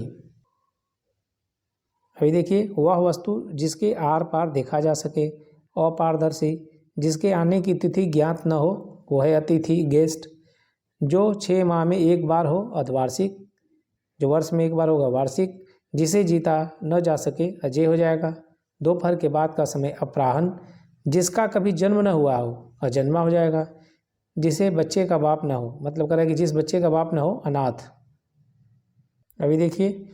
A: अभी देखिए, वह वस्तु जिसके आर पार देखा जा सके, अपारदर्शी। जिसके आने की तिथि ज्ञात न हो वो है अतिथि, गेस्ट। जो 6 माह में एक बार हो, अर्धवार्षिक। जो वर्ष में एक बार होगा, वार्षिक। जिसे जीता न जा सके, अजय हो जाएगा। दोपहर के बाद का समय, अपराह्न। जिसका कभी जन्म न हुआ हो, अजन्मा हो जाएगा। जिसे बच्चे का बाप न हो, मतलब कह रहा है कि जिस बच्चे का बाप न हो, अनाथ। अभी देखिए,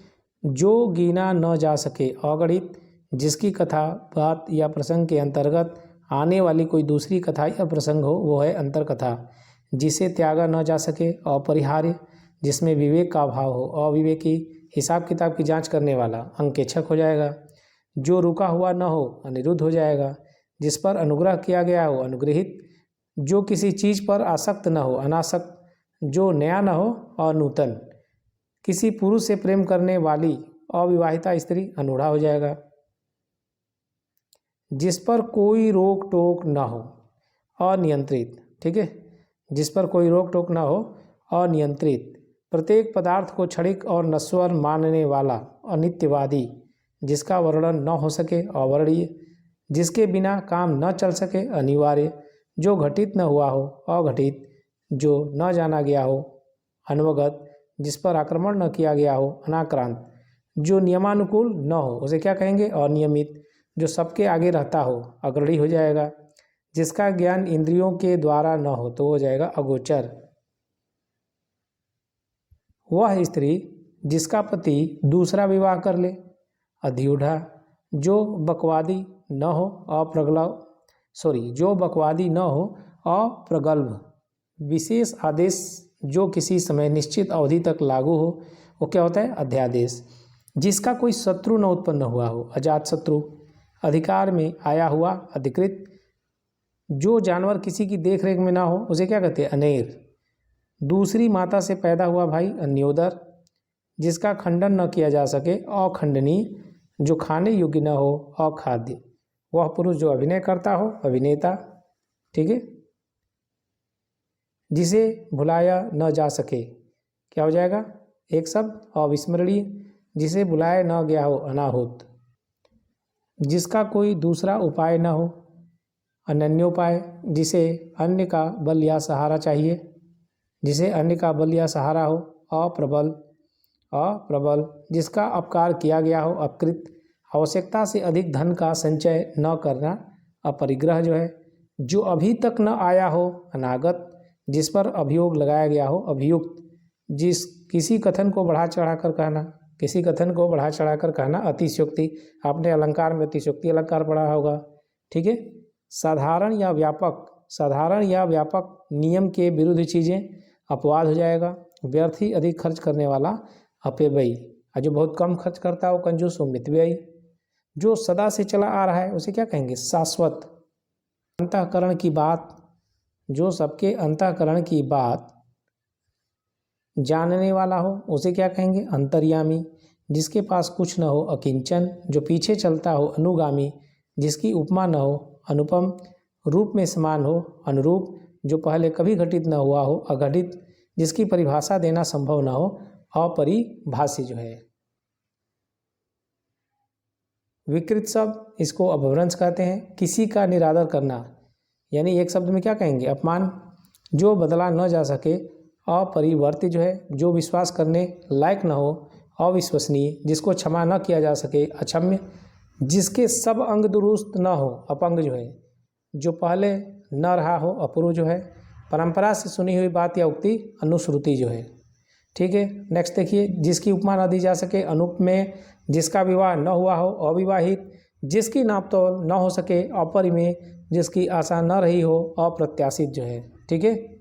A: जो गिना न जा सके। अगणित, जिसकी कथा, बात या प्रसंग के अंतर्गत आने वाली कोई दूसरी कथा या प्रसंग हो, वो है अंतरकथा। जिसे त्यागा न जा सके। अपरिहार्य, जिसमें विवेक का अभाव हो। अविवेकी, हिसाब किताब की जांच करने वाला, अंकेक्षक हो जाएगा। जो रुका हुआ न हो, अनिरुद्ध हो जाएगा। जिस पर अनुग्रह किया गया हो, अनुग्रहित। जो किसी चीज़ पर आसक्त न हो, अनासक्त। जो नया न हो, अनूतन। किसी पुरुष से प्रेम करने वाली अविवाहिता स्त्री, अनूढ़ा हो जाएगा। जिस पर कोई रोक टोक न हो, अनियंत्रित। ठीक है, जिस पर कोई रोक टोक न हो, अनियंत्रित। प्रत्येक पदार्थ को क्षणिक और नश्वर मानने वाला, अनित्यवादी। जिसका वर्णन न हो सके, अवर्णीय। जिसके बिना काम न चल सके, अनिवार्य। जो घटित न हुआ हो, अघटित। जो न जाना गया हो, अनवगत। जिस पर आक्रमण न किया गया हो, अनाक्रांत। जो नियमानुकूल न हो, उसे क्या कहेंगे, अनियमित। जो सबके आगे रहता हो, अग्रणी हो जाएगा। जिसका ज्ञान इंद्रियों के द्वारा न हो, तो हो जाएगा अगोचर। वह स्त्री जिसका पति दूसरा विवाह कर ले, अधियूढ़ा। जो बकवादी न हो, जो बकवादी न हो, अप्रगल्भ। विशेष आदेश जो किसी समय निश्चित अवधि तक लागू हो, वो क्या होता है, अध्यादेश। जिसका कोई शत्रु न उत्पन्न हुआ हो, अजात शत्रु। अधिकार में आया हुआ, अधिकृत। जो जानवर किसी की देखरेख में ना हो, उसे क्या कहते हैं, अनेर। दूसरी माता से पैदा हुआ भाई, अन्योदर। जिसका खंडन न किया जा सके, अखंडनीय। जो खाने योग्य न हो, अखाद्य। वह पुरुष जो अभिनय करता हो, अभिनेता। ठीक है। जिसे भुलाया न जा सके, क्या हो जाएगा, एक शब्द, अविस्मरणीय। जिसे बुलाया न गया हो, अनाहुत। जिसका कोई दूसरा उपाय न हो, अनन्योपाय। जिसे अन्य का बल या सहारा चाहिए, जिसे अन्य का बल या सहारा हो, अप्रबल। अप्रबल, जिसका अपकार किया गया हो, अपकृत। आवश्यकता से अधिक धन का संचय न करना, अपरिग्रह जो है। जो अभी तक न आया हो, अनागत। जिस पर अभियोग लगाया गया हो, अभियुक्त। किसी कथन को बढ़ा चढ़ा कर कहना, अतिशयोक्ति। आपने अलंकार में अतिशयोक्ति अलंकार पढ़ा होगा। ठीक है। साधारण या व्यापक नियम के विरुद्ध चीज़ें, अपवाद हो जाएगा। व्यर्थी, अधिक खर्च करने वाला, अपव्ययी। और जो बहुत कम खर्च करता है वो कंजूस, वो मितव्ययी। जो सदा से चला आ रहा है, उसे क्या कहेंगे, शाश्वत। अंतःकरण की बात, जो सबके अंतःकरण की बात जानने वाला हो, उसे क्या कहेंगे, अंतर्यामी। जिसके पास कुछ न हो, अकिंचन। जो पीछे चलता हो, अनुगामी। जिसकी उपमा न हो, अनुपम। रूप में समान हो, अनुरूप। जो पहले कभी घटित न हुआ हो, अघटित। जिसकी परिभाषा देना संभव न हो, अपरिभाषी जो है। विकृत शब्द, इसको अपभ्रंश कहते हैं। किसी का निरादर करना, यानी एक शब्द में क्या कहेंगे, अपमान। जो बदला न जा सके, अपरिवर्तित जो है। जो विश्वास करने लायक न हो, अविश्वसनीय। जिसको क्षमा न किया जा सके, अक्षम्य। जिसके सब अंग दुरुस्त न हो, अपंग जो है। जो पहले न रहा हो, अपूर्व जो है। परंपरा से सुनी हुई बात या उक्ति, अनुश्रुति जो है। ठीक है। नेक्स्ट देखिए, जिसकी उपमा न दी जा सके, अनुपमेय। जिसका विवाह न हुआ हो, अविवाहित। जिसकी नापतोल न हो सके, अपरिमेय। जिसकी आशा न रही हो, अप्रत्याशित जो है। ठीक है।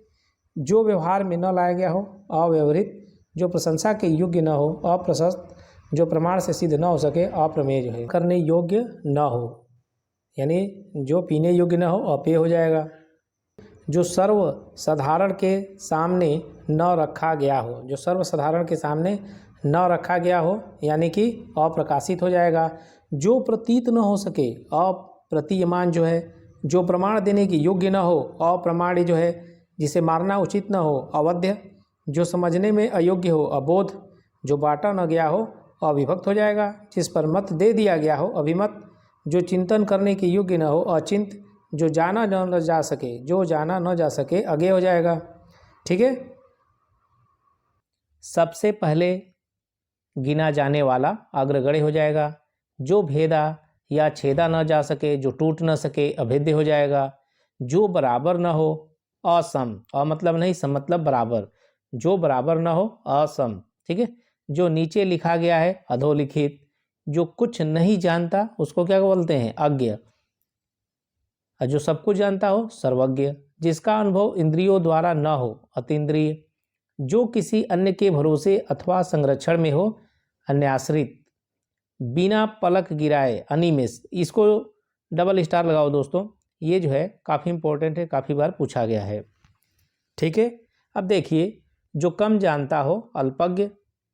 A: जो व्यवहार में न लाया गया हो, अव्यवहित। जो प्रशंसा के योग्य न हो, अप्रशस्त। जो प्रमाण से सिद्ध न हो सके, अप्रमेय जो है। करने योग्य न हो, यानी जो पीने योग्य न हो, अपेय हो जाएगा। जो सर्व साधारण के सामने न रखा गया हो, जो सर्वसाधारण के सामने न रखा गया हो, यानी कि अप्रकाशित हो जाएगा। जो प्रतीत न हो सके, अप्रतीयमान जो है। जो प्रमाण देने की योग्य न हो, अप्रमाण्य जो है। जिसे मारना उचित न हो, अवध्य। जो समझने में अयोग्य हो, अबोध। जो बांटा न गया हो, अविभक्त हो जाएगा। जिस पर मत दे दिया गया हो, अभिमत। जो चिंतन करने के योग्य न हो, अचिंत। जो जाना न जा सके, अज्ञेय हो जाएगा। ठीक है। सबसे पहले गिना जाने वाला अग्रगण्य हो जाएगा। जो भेदा या छेदा न जा सके, जो टूट न सके, अभेद्य हो जाएगा। जो बराबर न हो, असम। मतलब नहीं, सम मतलब बराबर। जो बराबर न हो, असम। ठीक है। जो नीचे लिखा गया है अधोलिखित, जो कुछ नहीं जानता उसको क्या बोलते हैं अज्ञ, और जो सब कुछ जानता हो सर्वज्ञ, जिसका अनुभव इंद्रियों द्वारा न हो अतीन्द्रिय, जो किसी अन्य के भरोसे अथवा संरक्षण में हो अन्याश्रित, बिना पलक गिराए अनिमेष। इसको डबल स्टार लगाओ दोस्तों, ये जो है काफ़ी इंपॉर्टेंट है, काफ़ी बार पूछा गया है। ठीक है, अब देखिए, जो कम जानता हो अल्पज्ञ,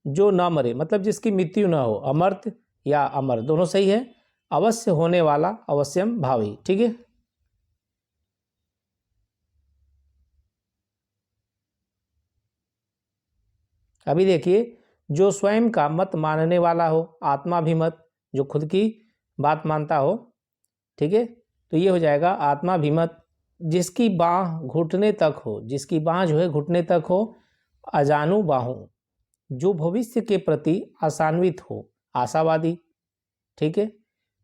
A: जो न मरे मतलब जिसकी मृत्यु न हो अमर्त्य या अमर, दोनों सही है, अवश्य होने वाला अवश्यम भावी। ठीक है, अभी देखिए, जो स्वयं का मत मानने वाला हो आत्माभिमत, जो खुद की बात मानता हो, ठीक है, तो ये हो जाएगा आत्माभिमत। जिसकी बाह घुटने तक हो, जिसकी बाह जो है घुटने तक हो अजानु बाहु, जो भविष्य के प्रति आशान्वित हो आशावादी। ठीक है,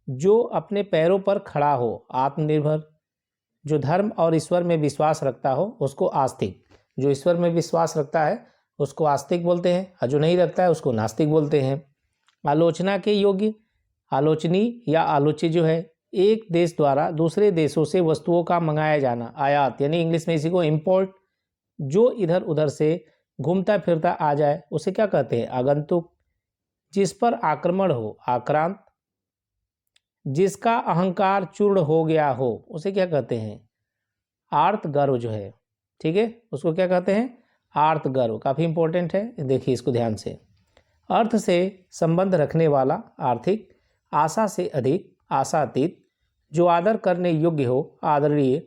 A: जो अपने पैरों पर खड़ा हो आत्मनिर्भर, जो धर्म और ईश्वर में विश्वास रखता हो उसको आस्तिक, जो ईश्वर में विश्वास रखता है उसको आस्तिक बोलते हैं, और जो नहीं रखता है उसको नास्तिक बोलते हैं। आलोचना के योग्य, आलोचनीय या आलोच्य जो है एक देश द्वारा दूसरे देशों से वस्तुओं का मंगाया जाना, आयात यानी इंग्लिश में इसी को इम्पोर्ट, जो इधर उधर से घूमता फिरता आ जाए उसे क्या कहते हैं आगंतुक, जिस पर आक्रमण हो आक्रांत, जिसका अहंकार चूर्ण हो गया हो उसे क्या कहते हैं आर्त गर्व जो है। ठीक है, उसको क्या कहते हैं आर्त गर्व, काफ़ी इंपॉर्टेंट है, देखिए इसको ध्यान से। अर्थ से संबंध रखने वाला आर्थिक, आशा से अधिक आशातीत, जो आदर करने योग्य हो आदरणीय,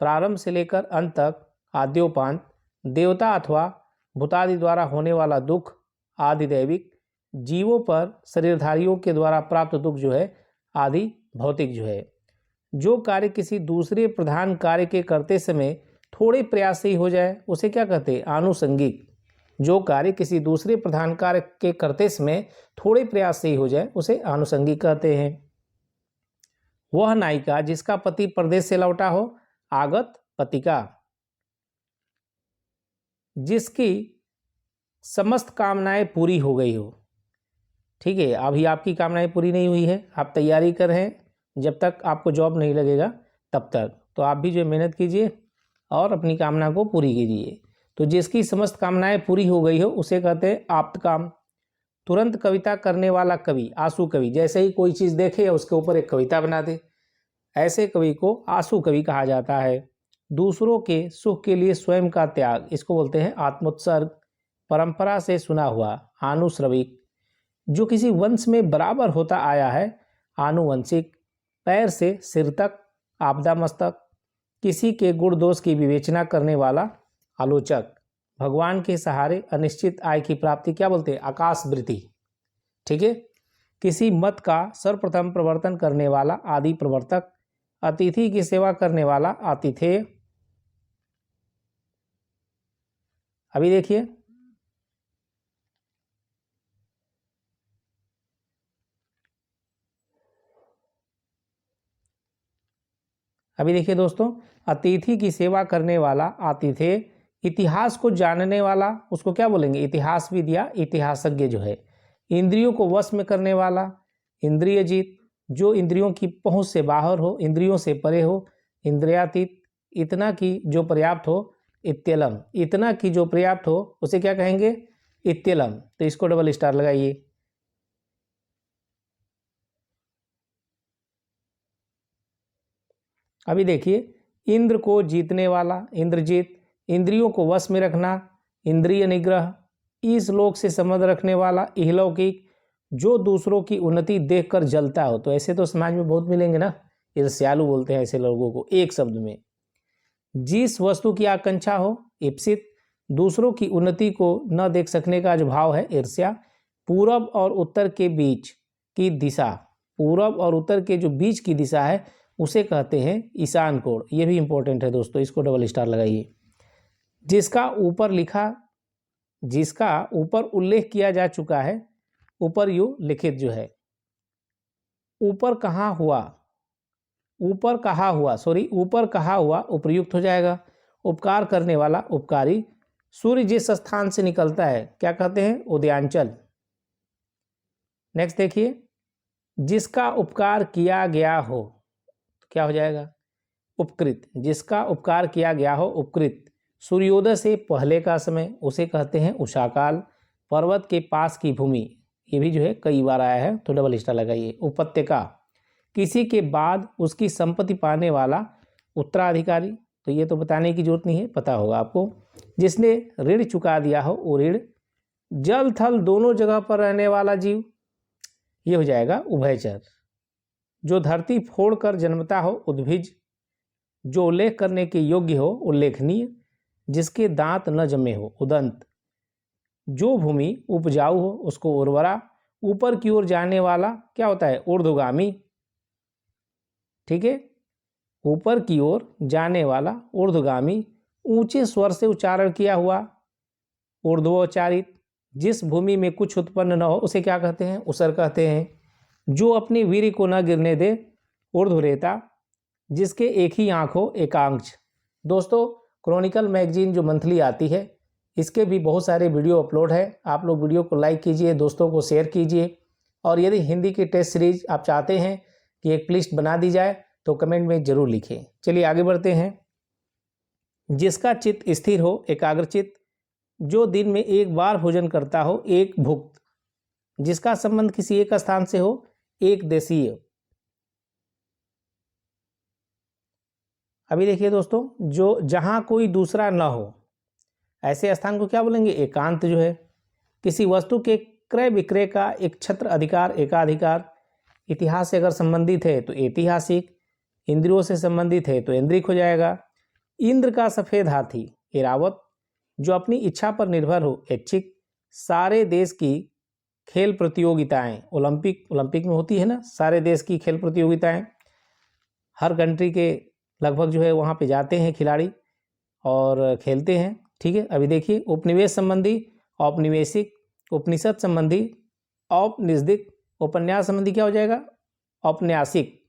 A: प्रारंभ से लेकर अंत तक आद्योपांत, देवता अथवा भूतादि द्वारा होने वाला दुख आदिदैविक, जीवों पर शरीरधारियों के द्वारा प्राप्त दुख जो है आदि भौतिक जो है। जो कार्य किसी दूसरे प्रधान कार्य के करते समय थोड़े प्रयास से ही हो जाए उसे क्या कहते हैं आनुषंगिक, जो कार्य किसी दूसरे प्रधान कार्य के करते समय थोड़े प्रयास से ही हो जाए उसे आनुषंगिक कहते हैं। वह नायिका जिसका पति परदेश से लौटा हो आगत पतिका, जिसकी समस्त कामनाएं पूरी हो गई हो। ठीक है, अभी आपकी कामनाएं पूरी नहीं हुई है, आप तैयारी कर रहे हैं, जब तक आपको जॉब नहीं लगेगा तब तक तो आप भी जो मेहनत कीजिए और अपनी कामना को पूरी कीजिए। तो जिसकी समस्त कामनाएं पूरी हो गई हो उसे कहते हैं आप्त काम। तुरंत कविता करने वाला कवि आंसू कवि, जैसे ही कोई चीज़ देखे या उसके ऊपर एक कविता बना दे, ऐसे कवि को आंसू कवि कहा जाता है। दूसरों के सुख के लिए स्वयं का त्याग, इसको बोलते हैं आत्मोत्सर्ग। परंपरा से सुना हुआ आनुश्रविक, जो किसी वंश में बराबर होता आया है आनुवंशिक। पैर से सिर तक आपदा मस्तक, किसी के गुण दोष की विवेचना करने वाला आलोचक। भगवान के सहारे अनिश्चित आय की प्राप्ति क्या बोलते हैं आकाशवृत्ति। ठीक है, किसी मत का सर्वप्रथम प्रवर्तन करने वाला आदि प्रवर्तक। अतिथि की सेवा करने वाला आतिथेय। अभी देखिए, दोस्तों, अतिथि की सेवा करने वाला आतिथेय। इतिहास को जानने वाला उसको क्या बोलेंगे इतिहासविद या इतिहासज्ञ जो है। इंद्रियों को वश में करने वाला इंद्रियजीत, जो इंद्रियों की पहुंच से बाहर हो इंद्रियों से परे हो इंद्रियातीत। इतना की जो पर्याप्त हो इत्यलम, इतना की जो पर्याप्त हो उसे क्या कहेंगे इत्यलम। तो इसको डबल स्टार लगाइए। अभी देखिए, इंद्र को जीतने वाला इंद्रजीत, इंद्रियों को वश में रखना इंद्रिय निग्रह। इस लोक से संबंध रखने वाला इहलौकिक, जो दूसरों की उन्नति देखकर जलता हो। तो ऐसे तो समाज में बहुत मिलेंगे ना, ईर्ष्यालु बोलते हैं ऐसे लोगों को एक शब्द में। जिस वस्तु की आकांक्षा हो इप्सित, दूसरों की उन्नति को न देख सकने का जो भाव है ईर्ष्या। पूरब और उत्तर के बीच की दिशा, पूरब और उत्तर के जो बीच की दिशा है उसे कहते हैं ईशान कोण। ये भी इंपॉर्टेंट है दोस्तों, इसको डबल स्टार लगाइए। जिसका ऊपर उल्लेख किया जा चुका है ऊपर यू लिखित जो है। ऊपर कहा हुआ उपयुक्त हो जाएगा। उपकार करने वाला उपकारी। सूर्य जिस स्थान से निकलता है क्या कहते हैं उदयांचल। नेक्स्ट देखिए, जिसका उपकार किया गया हो, तो क्या हो जाएगा? उपकृत। जिसका उपकार किया गया हो, उपकृत। सूर्योदय से पहले का समय उसे कहते हैं उषाकाल। पर्वत के पास की भूमि, ये भी जो है कई बार आया है तो डबल स्टार लगाइए। उपत्यका, किसी के बाद उसकी संपत्ति पाने वाला उत्तराधिकारी, तो ये तो बताने की जरूरत नहीं है, पता होगा आपको। जिसने ऋण चुका दिया हो वो ऋण। जल थल दोनों जगह पर रहने वाला जीव, ये हो जाएगा उभयचर। जो धरती फोड़कर जन्मता हो, उद्भिज। जो उल्लेख करने के योग्य हो, उल्लेखनीय। जिसके दांत न जमे हो, उदंत। जो भूमि उपजाऊ हो उसको उर्वरा। ऊपर की ओर जाने वाला क्या होता है? ऊर्ध्वगामी। ठीक है, ऊपर की ओर जाने वाला ऊर्ध्वगामी। ऊंचे स्वर से उच्चारण किया हुआ, ऊर्ध्वोच्चारित। जिस भूमि में कुछ उत्पन्न न हो उसे क्या कहते हैं? उसर कहते हैं। जो अपनी वीर को न गिरने दे, ऊर्ध्वरेता। जिसके एक ही आंख हो, एकांश। दोस्तों, क्रॉनिकल मैगजीन जो मंथली आती है, इसके भी बहुत सारे वीडियो अपलोड है। आप लोग वीडियो को लाइक कीजिए, दोस्तों को शेयर कीजिए। और यदि हिंदी की टेस्ट सीरीज आप चाहते हैं कि एक लिस्ट बना दी जाए तो कमेंट में जरूर लिखें। चलिए आगे बढ़ते हैं। जिसका चित्त स्थिर हो, एकाग्रचित्त। जो दिन में एक बार भोजन करता हो, एक भुक्त। जिसका संबंध किसी एक स्थान से हो, एक देशीय। अभी देखिए दोस्तों, जो जहां कोई दूसरा न हो, ऐसे स्थान को क्या बोलेंगे? एकांत जो है। किसी वस्तु के क्रय विक्रय का एक छत्र अधिकार, एकाधिकार। इतिहास से अगर संबंधित है तो ऐतिहासिक। इंद्रियों से संबंधित है तो इंद्रिक हो जाएगा। इंद्र का सफेद हाथी, ऐरावत। जो अपनी इच्छा पर निर्भर हो, ऐच्छिक। सारे देश की खेल प्रतियोगिताएं, ओलंपिक में होती है ना सारे देश की खेल प्रतियोगिताएं। हर कंट्री के लगभग जो है वहाँ पे जाते हैं खिलाड़ी और खेलते हैं। ठीक है, अभी देखिए, उपनिवेश संबंधी, औपनिवेशिक। उपनिषद संबंधी, औपनिषदिक। उपन्यास संबंधी क्या हो जाएगा? औपन्यासिक।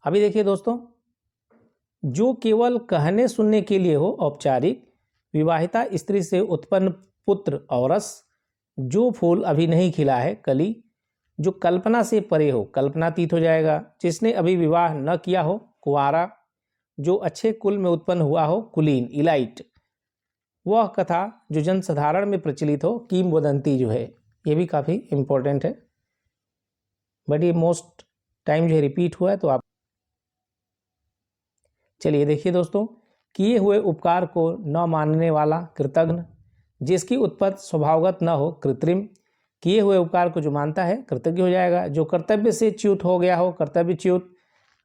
A: अभी देखिए दोस्तों, जो केवल कहने सुनने के लिए हो, औपचारिक। विवाहिता स्त्री से उत्पन्न पुत्र, औरस। जो फूल अभी नहीं खिला है, कली। जो कल्पना से परे हो, कल्पनातीत हो जाएगा। जिसने अभी विवाह न किया हो, कुंवारा। जो अच्छे कुल में उत्पन्न हुआ हो, कुलीन, इलाइट। वह कथा जो जनसाधारण में प्रचलित हो, किंवदंती जो है। ये भी काफ़ी इम्पोर्टेंट है, बट ये मोस्ट टाइम जो है रिपीट हुआ है तो आप। चलिए देखिए दोस्तों, किए हुए उपकार को न मानने वाला, कृतघ्न। जिसकी उत्पत्ति स्वभावगत न हो, कृत्रिम। किए हुए उपकार को जो मानता है, कृतज्ञ हो जाएगा। जो कर्तव्य से च्युत हो गया हो, कर्तव्यच्युत।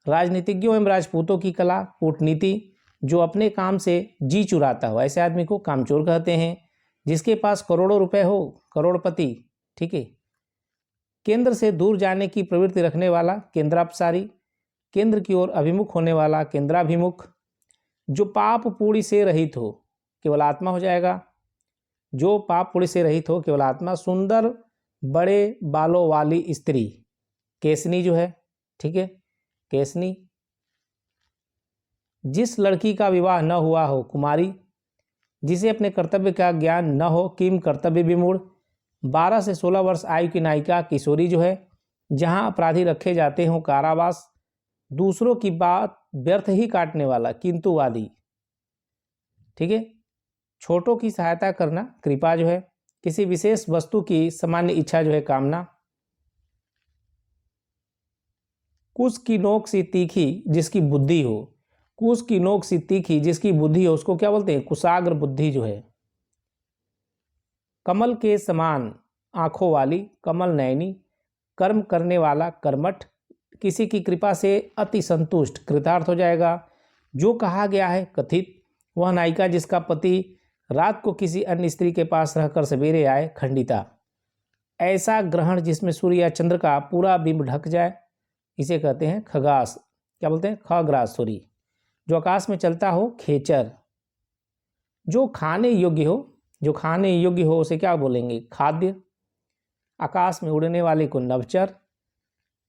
A: राजनीतिज्ञों एवं राजपूतों की कला, कूटनीति। जो अपने काम से जी चुराता हो, ऐसे आदमी को कामचोर कहते हैं। जिसके पास करोड़ों रुपए हो, करोड़पति। ठीक है। केंद्र से दूर जाने की प्रवृत्ति रखने वाला, केंद्रापसारी। केंद्र की ओर अभिमुख होने वाला, केंद्राभिमुख। जो पाप पूरी से रहित हो, केवल आत्मा हो जाएगा। जो पाप पूरी से रहित हो, केवल आत्मा। सुंदर बड़े बालों वाली स्त्री, केसनी जो है। ठीक है, केसनी। जिस लड़की का विवाह न हुआ हो, कुमारी। जिसे अपने कर्तव्य का ज्ञान न हो, किम कर्तव्य विमूढ़। 12 से 16 वर्ष आयु की नायिका, किशोरी जो है। जहां अपराधी रखे जाते हों, कारावास। दूसरों की बात व्यर्थ ही काटने वाला, किंतुवादी। ठीक है। छोटों की सहायता करना, कृपा जो है। किसी विशेष वस्तु की सामान्य इच्छा जो है, कामना। कुश की नोक सी तीखी जिसकी बुद्धि हो। कुश की नोक सी तीखी जिसकी बुद्धि हो, उसको क्या बोलते हैं? कुशाग्र बुद्धि जो है। कमल के समान आंखों वाली, कमल नयनी। कर्म करने वाला, कर्मठ। किसी की कृपा से अति संतुष्ट, कृतार्थ हो जाएगा। जो कहा गया है, कथित। वह नायिका जिसका पति रात को किसी अन्य स्त्री के पास रहकर सवेरे आए, खंडिता। ऐसा ग्रहण जिसमें सूर्य या चंद्र का पूरा बिंब ढक जाए, इसे कहते हैं खगास। क्या बोलते हैं? खग्रास, सॉरी। जो आकाश में चलता हो, खेचर। जो खाने योग्य हो, जो खाने योग्य हो उसे क्या बोलेंगे? खाद्य। आकाश में उड़ने वाले को नवचर।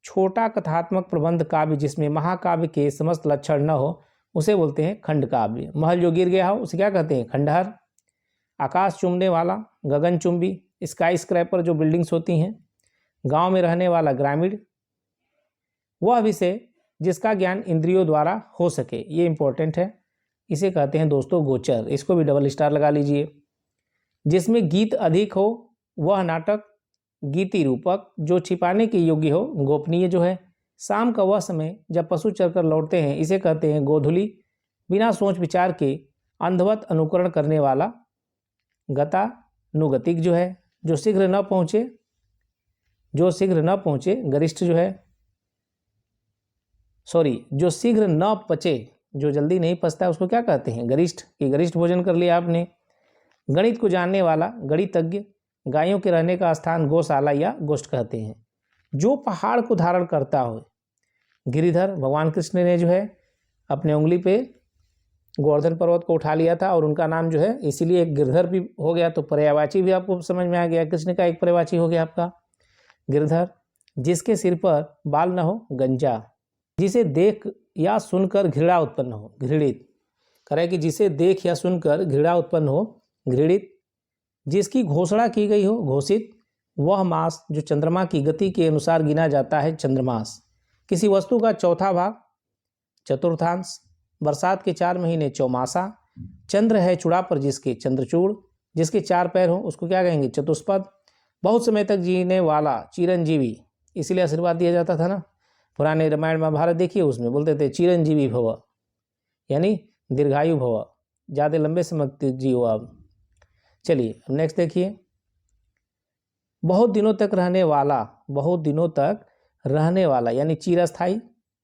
A: छोटा कथात्मक प्रबंध काव्य जिसमें महाकाव्य के समस्त लक्षण न हो, उसे बोलते हैं खंड काव्य। महल जो गिर गया हो उसे क्या कहते हैं? खंडहर। आकाश चूमने वाला, गगनचुंबी। स्काई स्क्रैपर जो बिल्डिंग्स होती हैं। गांव में रहने वाला ग्रामीण, वह विषय जिसका ज्ञान इंद्रियों द्वारा हो सके, ये इंपॉर्टेंट है, इसे कहते हैं दोस्तों गोचर, इसको भी डबल स्टार लगा लीजिए। जिसमें गीत अधिक हो वह नाटक गीति रूपक, जो छिपाने के योग्य हो गोपनीय जो है। शाम का वह समय जब पशु चरकर लौटते हैं, इसे कहते हैं गोधूली। बिना सोच विचार के अंधवत अनुकरण करने वाला गतानुगतिक जो है। जो शीघ्र न पहुँचे गरिष्ठ जो है, जो शीघ्र न पचे, जो जल्दी नहीं पचता है उसको क्या कहते हैं गरिष्ठ, कि गरिष्ठ भोजन कर लिया आपने। गणित को जानने वाला गणितज्ञ। गायों के रहने का स्थान गौशाला या गोष्ठ कहते हैं। जो पहाड़ को धारण करता हो गिरिधर। भगवान कृष्ण ने जो है अपने उंगली पे गोवर्धन पर्वत को उठा लिया था और उनका नाम जो है इसीलिए एक गिरधर भी हो गया, तो पर्यायवाची भी आपको समझ में आ गया, कृष्ण का एक पर्यायवाची हो गया आपका गिरधर। जिसके सिर पर बाल न हो गंजा। जिसे देख या सुनकर घृणा उत्पन्न हो घृणित, करे कि जिसे देख या सुनकर घृणा उत्पन्न हो घृणित। जिसकी घोषणा की गई हो घोषित। वह मास जो चंद्रमा की गति के अनुसार गिना जाता है चंद्रमास। किसी वस्तु का चौथा भाग चतुर्थांश। बरसात के 4 महीने चौमासा। चंद्र है चूड़ा पर जिसके चंद्रचूड़। जिसके 4 पैर हो उसको क्या कहेंगे चतुष्पद। बहुत समय तक जीने वाला चिरंजीवी, इसीलिए आशीर्वाद दिया जाता था ना, पुराने रामायण महाभारत देखिए उसमें बोलते थे चिरंजीवी भव, यानी दीर्घायु भव, ज़्यादा लंबे समय तक जियो आप। चलिए अब नेक्स्ट देखिए। बहुत दिनों तक रहने वाला यानी चिरस्थायी।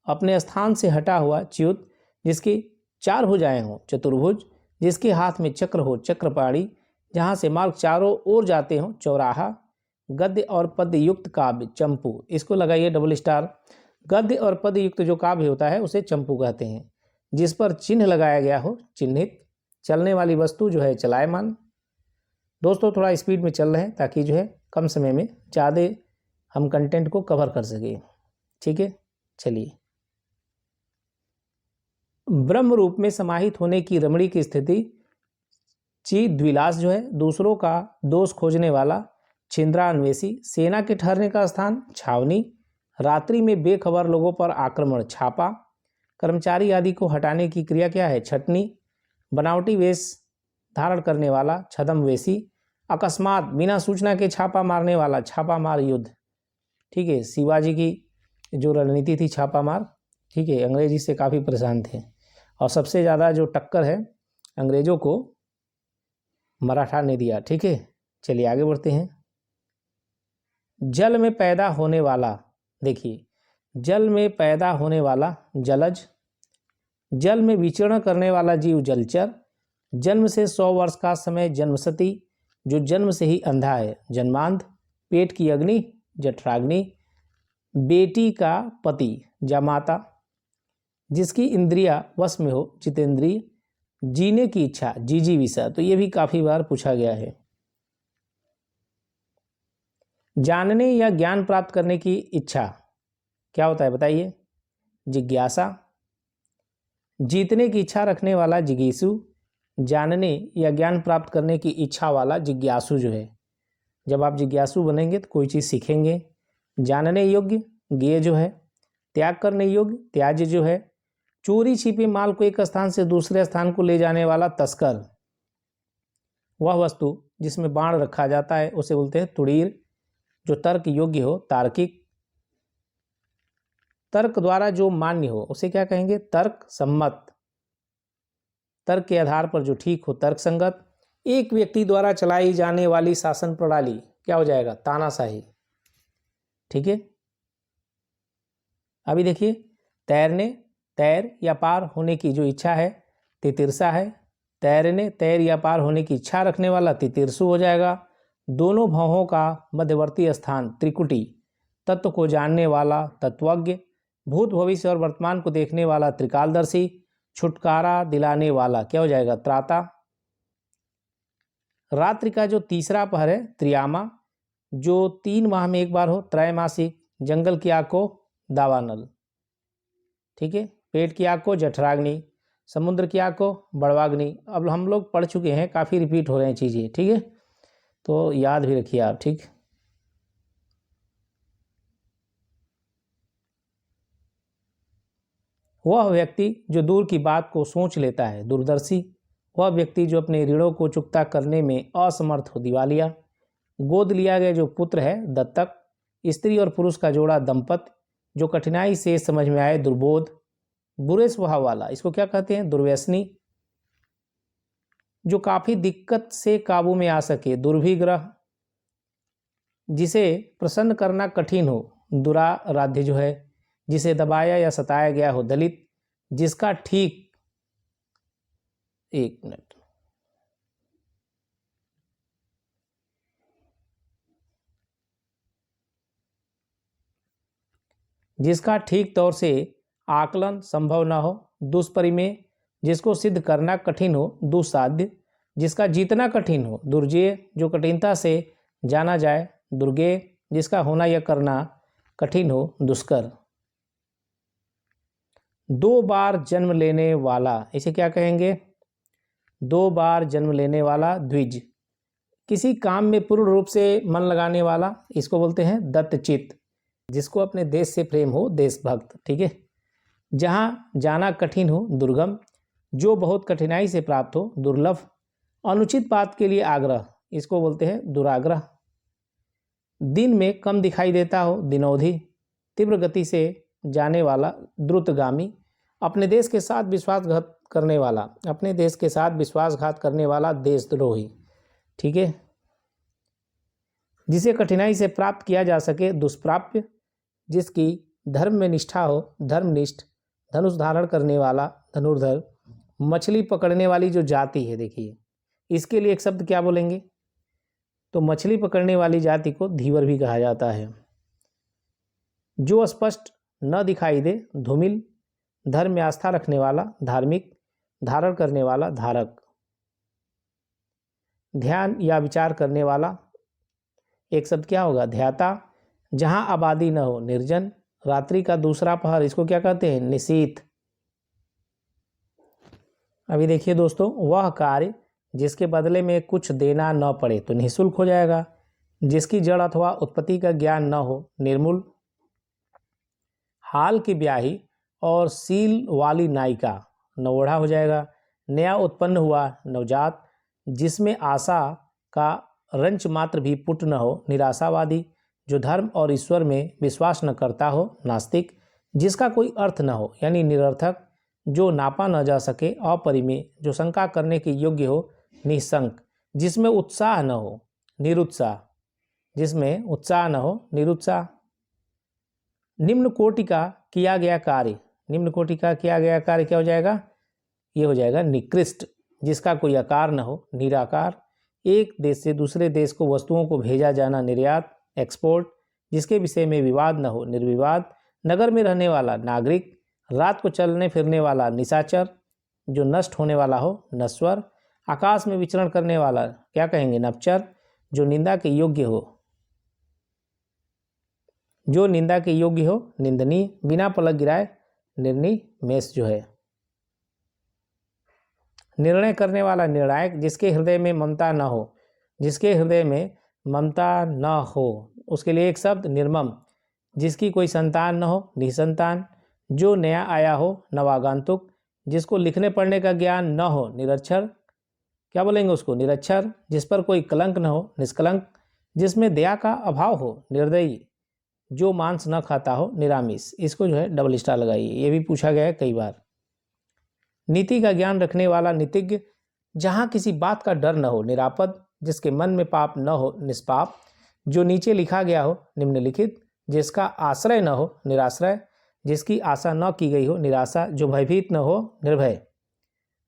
A: अपने स्थान से हटा हुआ च्युत। जिसकी 4 भुजाएं हो चतुर्भुज। जिसके हाथ में चक्र हो चक्रपाणी। जहाँ से मार्ग चारों ओर जाते हो चौराहा। गद्य और पद्य युक्त काव्य चंपू, इसको लगाइए डबल स्टार। गद्य और पद्य युक्त जो काव्य होता है उसे चंपू कहते हैं। जिस पर चिन्ह लगाया गया हो चिन्हित। चलने वाली वस्तु जो है चलायमान। दोस्तों थोड़ा स्पीड में चल रहे हैं ताकि जो है कम समय में ज़्यादा हम कंटेंट को कवर कर सकें, ठीक है। चलिए, ब्रह्म रूप में समाहित होने की रमणी की स्थिति द्विलास जो है। दूसरों का दोष खोजने वाला छिंद्रान्वेषी। सेना के ठहरने का स्थान छावनी। रात्रि में बेखबर लोगों पर आक्रमण छापा। कर्मचारी आदि को हटाने की क्रिया क्या है छटनी। बनावटी वेश धारण करने वाला छद्मवेशी। अकस्मात बिना सूचना के छापा मारने वाला छापामार युद्ध, ठीक है। शिवाजी की जो रणनीति थी छापामार, ठीक है, अंग्रेजी से काफ़ी परेशान थे और सबसे ज़्यादा जो टक्कर है अंग्रेज़ों को मराठा ने दिया, ठीक है। चलिए आगे बढ़ते हैं। जल में पैदा होने वाला, देखिए जल में पैदा होने वाला जलज। जल में विचरण करने वाला जीव जलचर। जन्म से 100 वर्ष का समय जन्मसती। जो जन्म से ही अंधा है जन्मांध। पेट की अग्नि जठराग्नि। बेटी का पति जामाता। जिसकी इंद्रिया वश में हो जितेंद्रिय। जीने की इच्छा जिजीविषा, तो ये भी काफ़ी बार पूछा गया है। जानने या ज्ञान प्राप्त करने की इच्छा क्या होता है बताइए जिज्ञासा। जीतने की इच्छा रखने वाला जिगीसु। जानने या ज्ञान प्राप्त करने की इच्छा वाला जिज्ञासु जो है। जब आप जिज्ञासु बनेंगे तो कोई चीज़ सीखेंगे। जानने योग्य ज्ञेय जो है। त्याग करने योग्य त्याज्य जो है। चोरी छिपे माल को एक स्थान से दूसरे स्थान को ले जाने वाला तस्कर। वह वस्तु जिसमें बाण रखा जाता है उसे बोलते हैं तुड़ीर। जो तर्क योग्य हो तार्किक। तर्क द्वारा जो मान्य हो उसे क्या कहेंगे तर्क सम्मत। तर्क के आधार पर जो ठीक हो तर्क संगत। एक व्यक्ति द्वारा चलाई जाने वाली शासन प्रणाली क्या हो जाएगा तानाशाही, ठीक है। अभी देखिए तैर या पार होने की जो इच्छा है तितिर्षा है। तैर या पार होने की इच्छा रखने वाला तितिर्षु हो जाएगा। दोनों भावों का मध्यवर्ती स्थान त्रिकुटी। तत्व को जानने वाला तत्वज्ञ। भूत भविष्य और वर्तमान को देखने वाला त्रिकालदर्शी। छुटकारा दिलाने वाला क्या हो जाएगा त्राता। रात्रि का जो तीसरा पहर है त्रियामा। जो 3 माह में एक बार हो त्रैमासिक। जंगल की आग को दावानल, ठीक है। पेट की आग को जठराग्नि। समुद्र की आग को बड़वाग्नि। अब हम लोग पढ़ चुके हैं, काफ़ी रिपीट हो रहे हैं चीज़ें, ठीक है। तो याद भी रखिए आप, ठीक। वह व्यक्ति जो दूर की बात को सोच लेता है दूरदर्शी। वह व्यक्ति जो अपने ऋणों को चुकता करने में असमर्थ हो दिवालिया। गोद लिया गया जो पुत्र है दत्तक। स्त्री और पुरुष का जोड़ा दंपत। जो कठिनाई से समझ में आए दुर्बोध। बुरे स्वभाव वाला, इसको क्या कहते हैं, दुर्व्यसनी। जो काफी दिक्कत से काबू में आ सके दुर्भिग्रह। जिसे प्रसन्न करना कठिन हो दुराराध्य जो है। जिसे दबाया या सताया गया हो दलित। जिसका ठीक, एक मिनट, जिसका ठीक तौर से आकलन संभव न हो दुष्परिमेय। जिसको सिद्ध करना कठिन हो दुस्साध्य। जिसका जीतना कठिन हो दुर्जेय। जो कठिनता से जाना जाए दुर्गेय। जिसका होना या करना कठिन हो दुष्कर। 2 बार जन्म लेने वाला, इसे क्या कहेंगे, 2 बार जन्म लेने वाला द्विज। किसी काम में पूर्ण रूप से मन लगाने वाला, इसको बोलते हैं दत्तचित्त। जिसको अपने देश से प्रेम हो देशभक्त, ठीक है। जहाँ जाना कठिन हो दुर्गम। जो बहुत कठिनाई से प्राप्त हो दुर्लभ। अनुचित बात के लिए आग्रह, इसको बोलते हैं दुराग्रह। दिन में कम दिखाई देता हो दिनौधी। तीव्र गति से जाने वाला द्रुतगामी। अपने देश के साथ विश्वासघात करने वाला, अपने देश के साथ विश्वासघात करने वाला देशद्रोही, ठीक है। जिसे कठिनाई से प्राप्त किया जा सके दुष्प्राप्य। जिसकी धर्म में निष्ठा हो धर्मनिष्ठ। धनुष धारण करने वाला धनुर्धर। मछली पकड़ने वाली जो जाति है, देखिए इसके लिए एक शब्द क्या बोलेंगे, तो मछली पकड़ने वाली जाति को धीवर भी कहा जाता है। जो स्पष्ट न दिखाई दे धूमिल। धर्म में आस्था रखने वाला धार्मिक। धारण करने वाला धारक। ध्यान या विचार करने वाला, एक शब्द क्या होगा, ध्याता। जहां आबादी न हो निर्जन। रात्रि का दूसरा पहर, इसको क्या कहते हैं, निशीथ। अभी देखिए दोस्तों, वह कार्य जिसके बदले में कुछ देना न पड़े तो निःशुल्क हो जाएगा। जिसकी जड़ अथवा उत्पत्ति का ज्ञान न हो निर्मूल। हाल की ब्याही और सील वाली नायिका नवोढ़ा हो जाएगा। नया उत्पन्न हुआ नवजात। जिसमें आशा का रंच मात्र भी पुट न हो निराशावादी। जो धर्म और ईश्वर में विश्वास न करता हो नास्तिक। जिसका कोई अर्थ न हो यानी निरर्थक। जो नापा न जा सके अपरिमेय। जो शंका करने के योग्य हो निःशंक। जिसमें उत्साह न हो निरुत्साह। जिसमें उत्साह न हो निरुत्साह। निम्न कोटि का किया गया कार्य, निम्न कोटि का किया गया कार्य क्या हो जाएगा, ये हो जाएगा निकृष्ट। जिसका कोई आकार न हो निराकार। एक देश से दूसरे देश को वस्तुओं को भेजा जाना निर्यात एक्सपोर्ट। जिसके विषय में विवाद न हो निर्विवाद। नगर में रहने वाला नागरिक। रात को चलने फिरने वाला निशाचर। जो नष्ट होने वाला हो नश्वर। आकाश में विचरण करने वाला क्या कहेंगे, नपचर। जो निंदा के योग्य हो, जो निंदा के योग्य हो निंदनीय। बिना पलक गिराए निर्णय मेष जो है। निर्णय करने वाला निर्णायक। जिसके हृदय में ममता न हो, जिसके हृदय में ममता न हो उसके लिए एक शब्द निर्मम। जिसकी कोई संतान न हो निसंतान। जो नया आया हो नवागंतुक। जिसको लिखने पढ़ने का ज्ञान न हो निरक्षर, क्या बोलेंगे उसको, निरक्षर। जिस पर कोई कलंक न हो निष्कलंक। जिसमें दया का अभाव हो निर्दयी। जो मांस न खाता हो निरामिष। इसको जो है डबल स्टार लगाइए, ये भी पूछा गया है कई बार। नीति का ज्ञान रखने वाला नीतिज्ञ। जहाँ किसी बात का डर न हो निरापद। जिसके मन में पाप न हो निष्पाप। जो नीचे लिखा गया हो निम्नलिखित। जिसका आश्रय न हो निराश्रय। जिसकी आशा न की गई हो निराशा। जो भयभीत न हो निर्भय।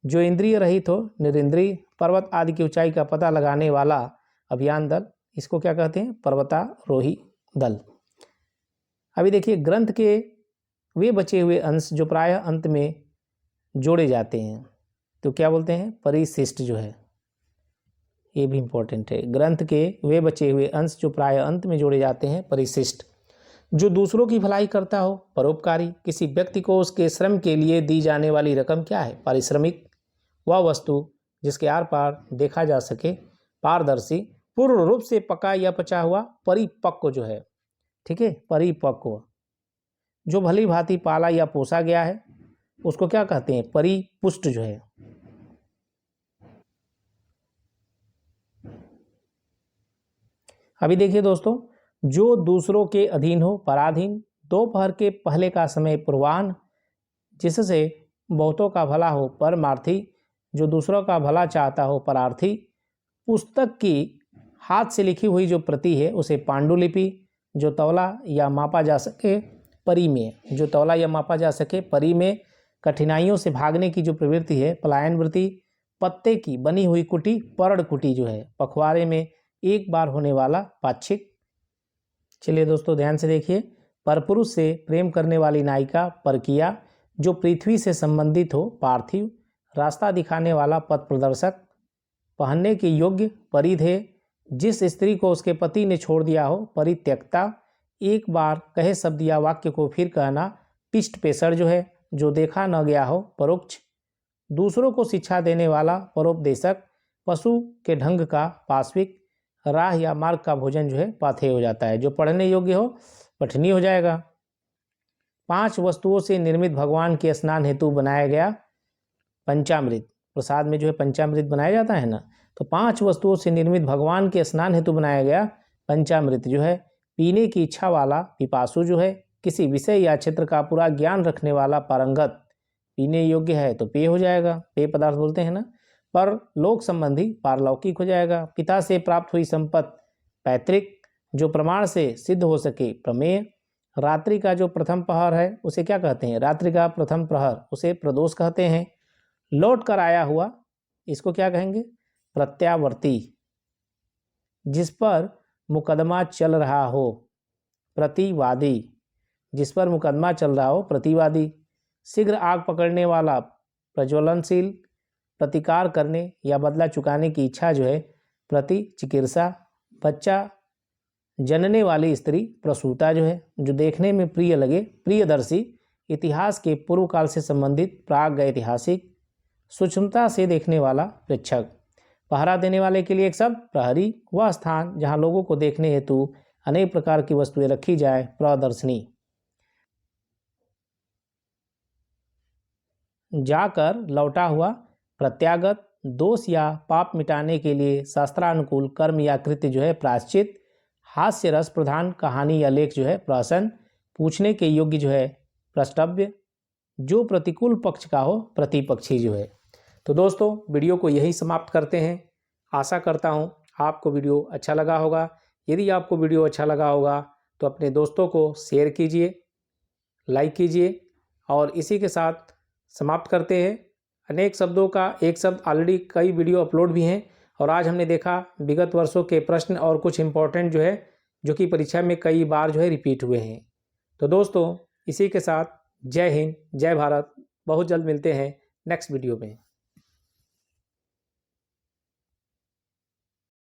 A: जो इंद्रिय रहित हो निरिंद्रिय। पर्वत आदि की ऊंचाई का पता लगाने वाला अभियान दल, इसको क्या कहते हैं, पर्वतारोही दल। अभी देखिए ग्रंथ के वे बचे हुए अंश जो प्रायः अंत में जोड़े जाते हैं तो क्या बोलते हैं, परिशिष्ट जो है, ये भी इंपॉर्टेंट है। ग्रंथ के वे बचे हुए अंश जो प्रायः अंत में जोड़े जाते हैं परिशिष्ट। जो दूसरों की भलाई करता हो परोपकारी। किसी व्यक्ति को उसके श्रम के लिए दी जाने वाली रकम क्या है, पारिश्रमिक। वह वस्तु जिसके आर पार देखा जा सके पारदर्शी। पूर्ण रूप से पका या पचा हुआ, परिपक्व जो है, ठीक है, परिपक्व। जो भली भांति पाला या पोसा गया है उसको क्या कहते हैं, परिपुष्ट जो है। अभी देखिए दोस्तों, जो दूसरों के अधीन हो, पराधीन। दोपहर के पहले का समय पूर्वाह्न, जिससे बहुतों का भला हो, परमार्थी। जो दूसरों का भला चाहता हो, परार्थी। पुस्तक की हाथ से लिखी हुई जो प्रति है उसे पांडुलिपि। जो तौला या मापा जा सके परी में, जो तौला या मापा जा सके परी में। कठिनाइयों से भागने की जो प्रवृत्ति है, पलायन वृत्ति। पत्ते की बनी हुई कुटी, पर्ण कुटी जो है। पखवाड़े में एक बार होने वाला पाक्षिक। चलिए दोस्तों ध्यान से देखिए। परपुरुष से प्रेम करने वाली नायिका, परकिया। जो पृथ्वी से संबंधित हो, पार्थिव। रास्ता दिखाने वाला, पथ प्रदर्शक। पहनने के योग्य, परिधेय। जिस स्त्री को उसके पति ने छोड़ दिया हो, परित्यक्ता। एक बार कहे शब्द या वाक्य को फिर कहना, पिष्ट पेशर जो है। जो देखा न गया हो, परोक्ष। दूसरों को शिक्षा देने वाला, परोपदेशक। पशु के ढंग का, पाश्विक। राह या मार्ग का भोजन जो है, पाथेय हो जाता है। जो पढ़ने योग्य हो, पठनीय हो जाएगा। 5 वस्तुओं से निर्मित भगवान के स्नान हेतु बनाया गया पंचामृत। प्रसाद में जो है पंचामृत बनाया जाता है ना, तो 5 वस्तुओं से निर्मित भगवान के स्नान हेतु बनाया गया पंचामृत जो है। पीने की इच्छा वाला, पिपासु जो है। किसी विषय या क्षेत्र का पूरा ज्ञान रखने वाला, पारंगत। पीने योग्य है तो पेय हो जाएगा, पेय पदार्थ बोलते हैं ना। पर लोक संबंधी, पारलौकिक हो जाएगा। पिता से प्राप्त हुई संपत्ति, पैतृक। जो प्रमाण से सिद्ध हो सके, प्रमेय। रात्रि का जो प्रथम प्रहर है उसे क्या कहते हैं, रात्रि का प्रथम प्रहर उसे प्रदोष कहते हैं। लौट कर आया हुआ, इसको क्या कहेंगे, प्रत्यावर्ती। जिस पर मुकदमा चल रहा हो, प्रतिवादी। जिस पर मुकदमा चल रहा हो, प्रतिवादी। शीघ्र आग पकड़ने वाला, प्रज्वलनशील। प्रतिकार करने या बदला चुकाने की इच्छा जो है, प्रतिचिकित्सा। बच्चा जनने वाली स्त्री, प्रसूता जो है। जो देखने में प्रिय लगे, प्रियदर्शी। इतिहास के पूर्व काल से संबंधित, प्रागैतिहासिक। सूक्ष्मता से देखने वाला, प्रेक्षक। पहरा देने वाले के लिए एक शब्द, प्रहरी। वह स्थान जहाँ लोगों को देखने हेतु अनेक प्रकार की वस्तुएं रखी जाए, प्रदर्शनी। जाकर लौटा हुआ, प्रत्यागत। दोष या पाप मिटाने के लिए शास्त्रानुकूल कर्म या कृत्य जो है, प्रायश्चित। हास्य रस प्रधान कहानी या लेख जो है, प्रहसन। पूछने के योग्य जो है, प्रष्टव्य। जो प्रतिकूल पक्ष का हो, प्रतिपक्षी जो है। तो दोस्तों वीडियो को यही समाप्त करते हैं। आशा करता हूँ आपको वीडियो अच्छा लगा होगा। यदि आपको वीडियो अच्छा लगा होगा तो अपने दोस्तों को शेयर कीजिए, लाइक कीजिए। और इसी के साथ समाप्त करते हैं। अनेक शब्दों का एक शब्द, ऑलरेडी कई वीडियो अपलोड भी हैं। और आज हमने देखा विगत वर्षों के प्रश्न और कुछ इंपॉर्टेंट जो है, जो कि परीक्षा में कई बार जो है रिपीट हुए हैं। तो दोस्तों इसी के साथ जय हिंद, जय भारत। बहुत जल्द मिलते हैं नेक्स्ट वीडियो में।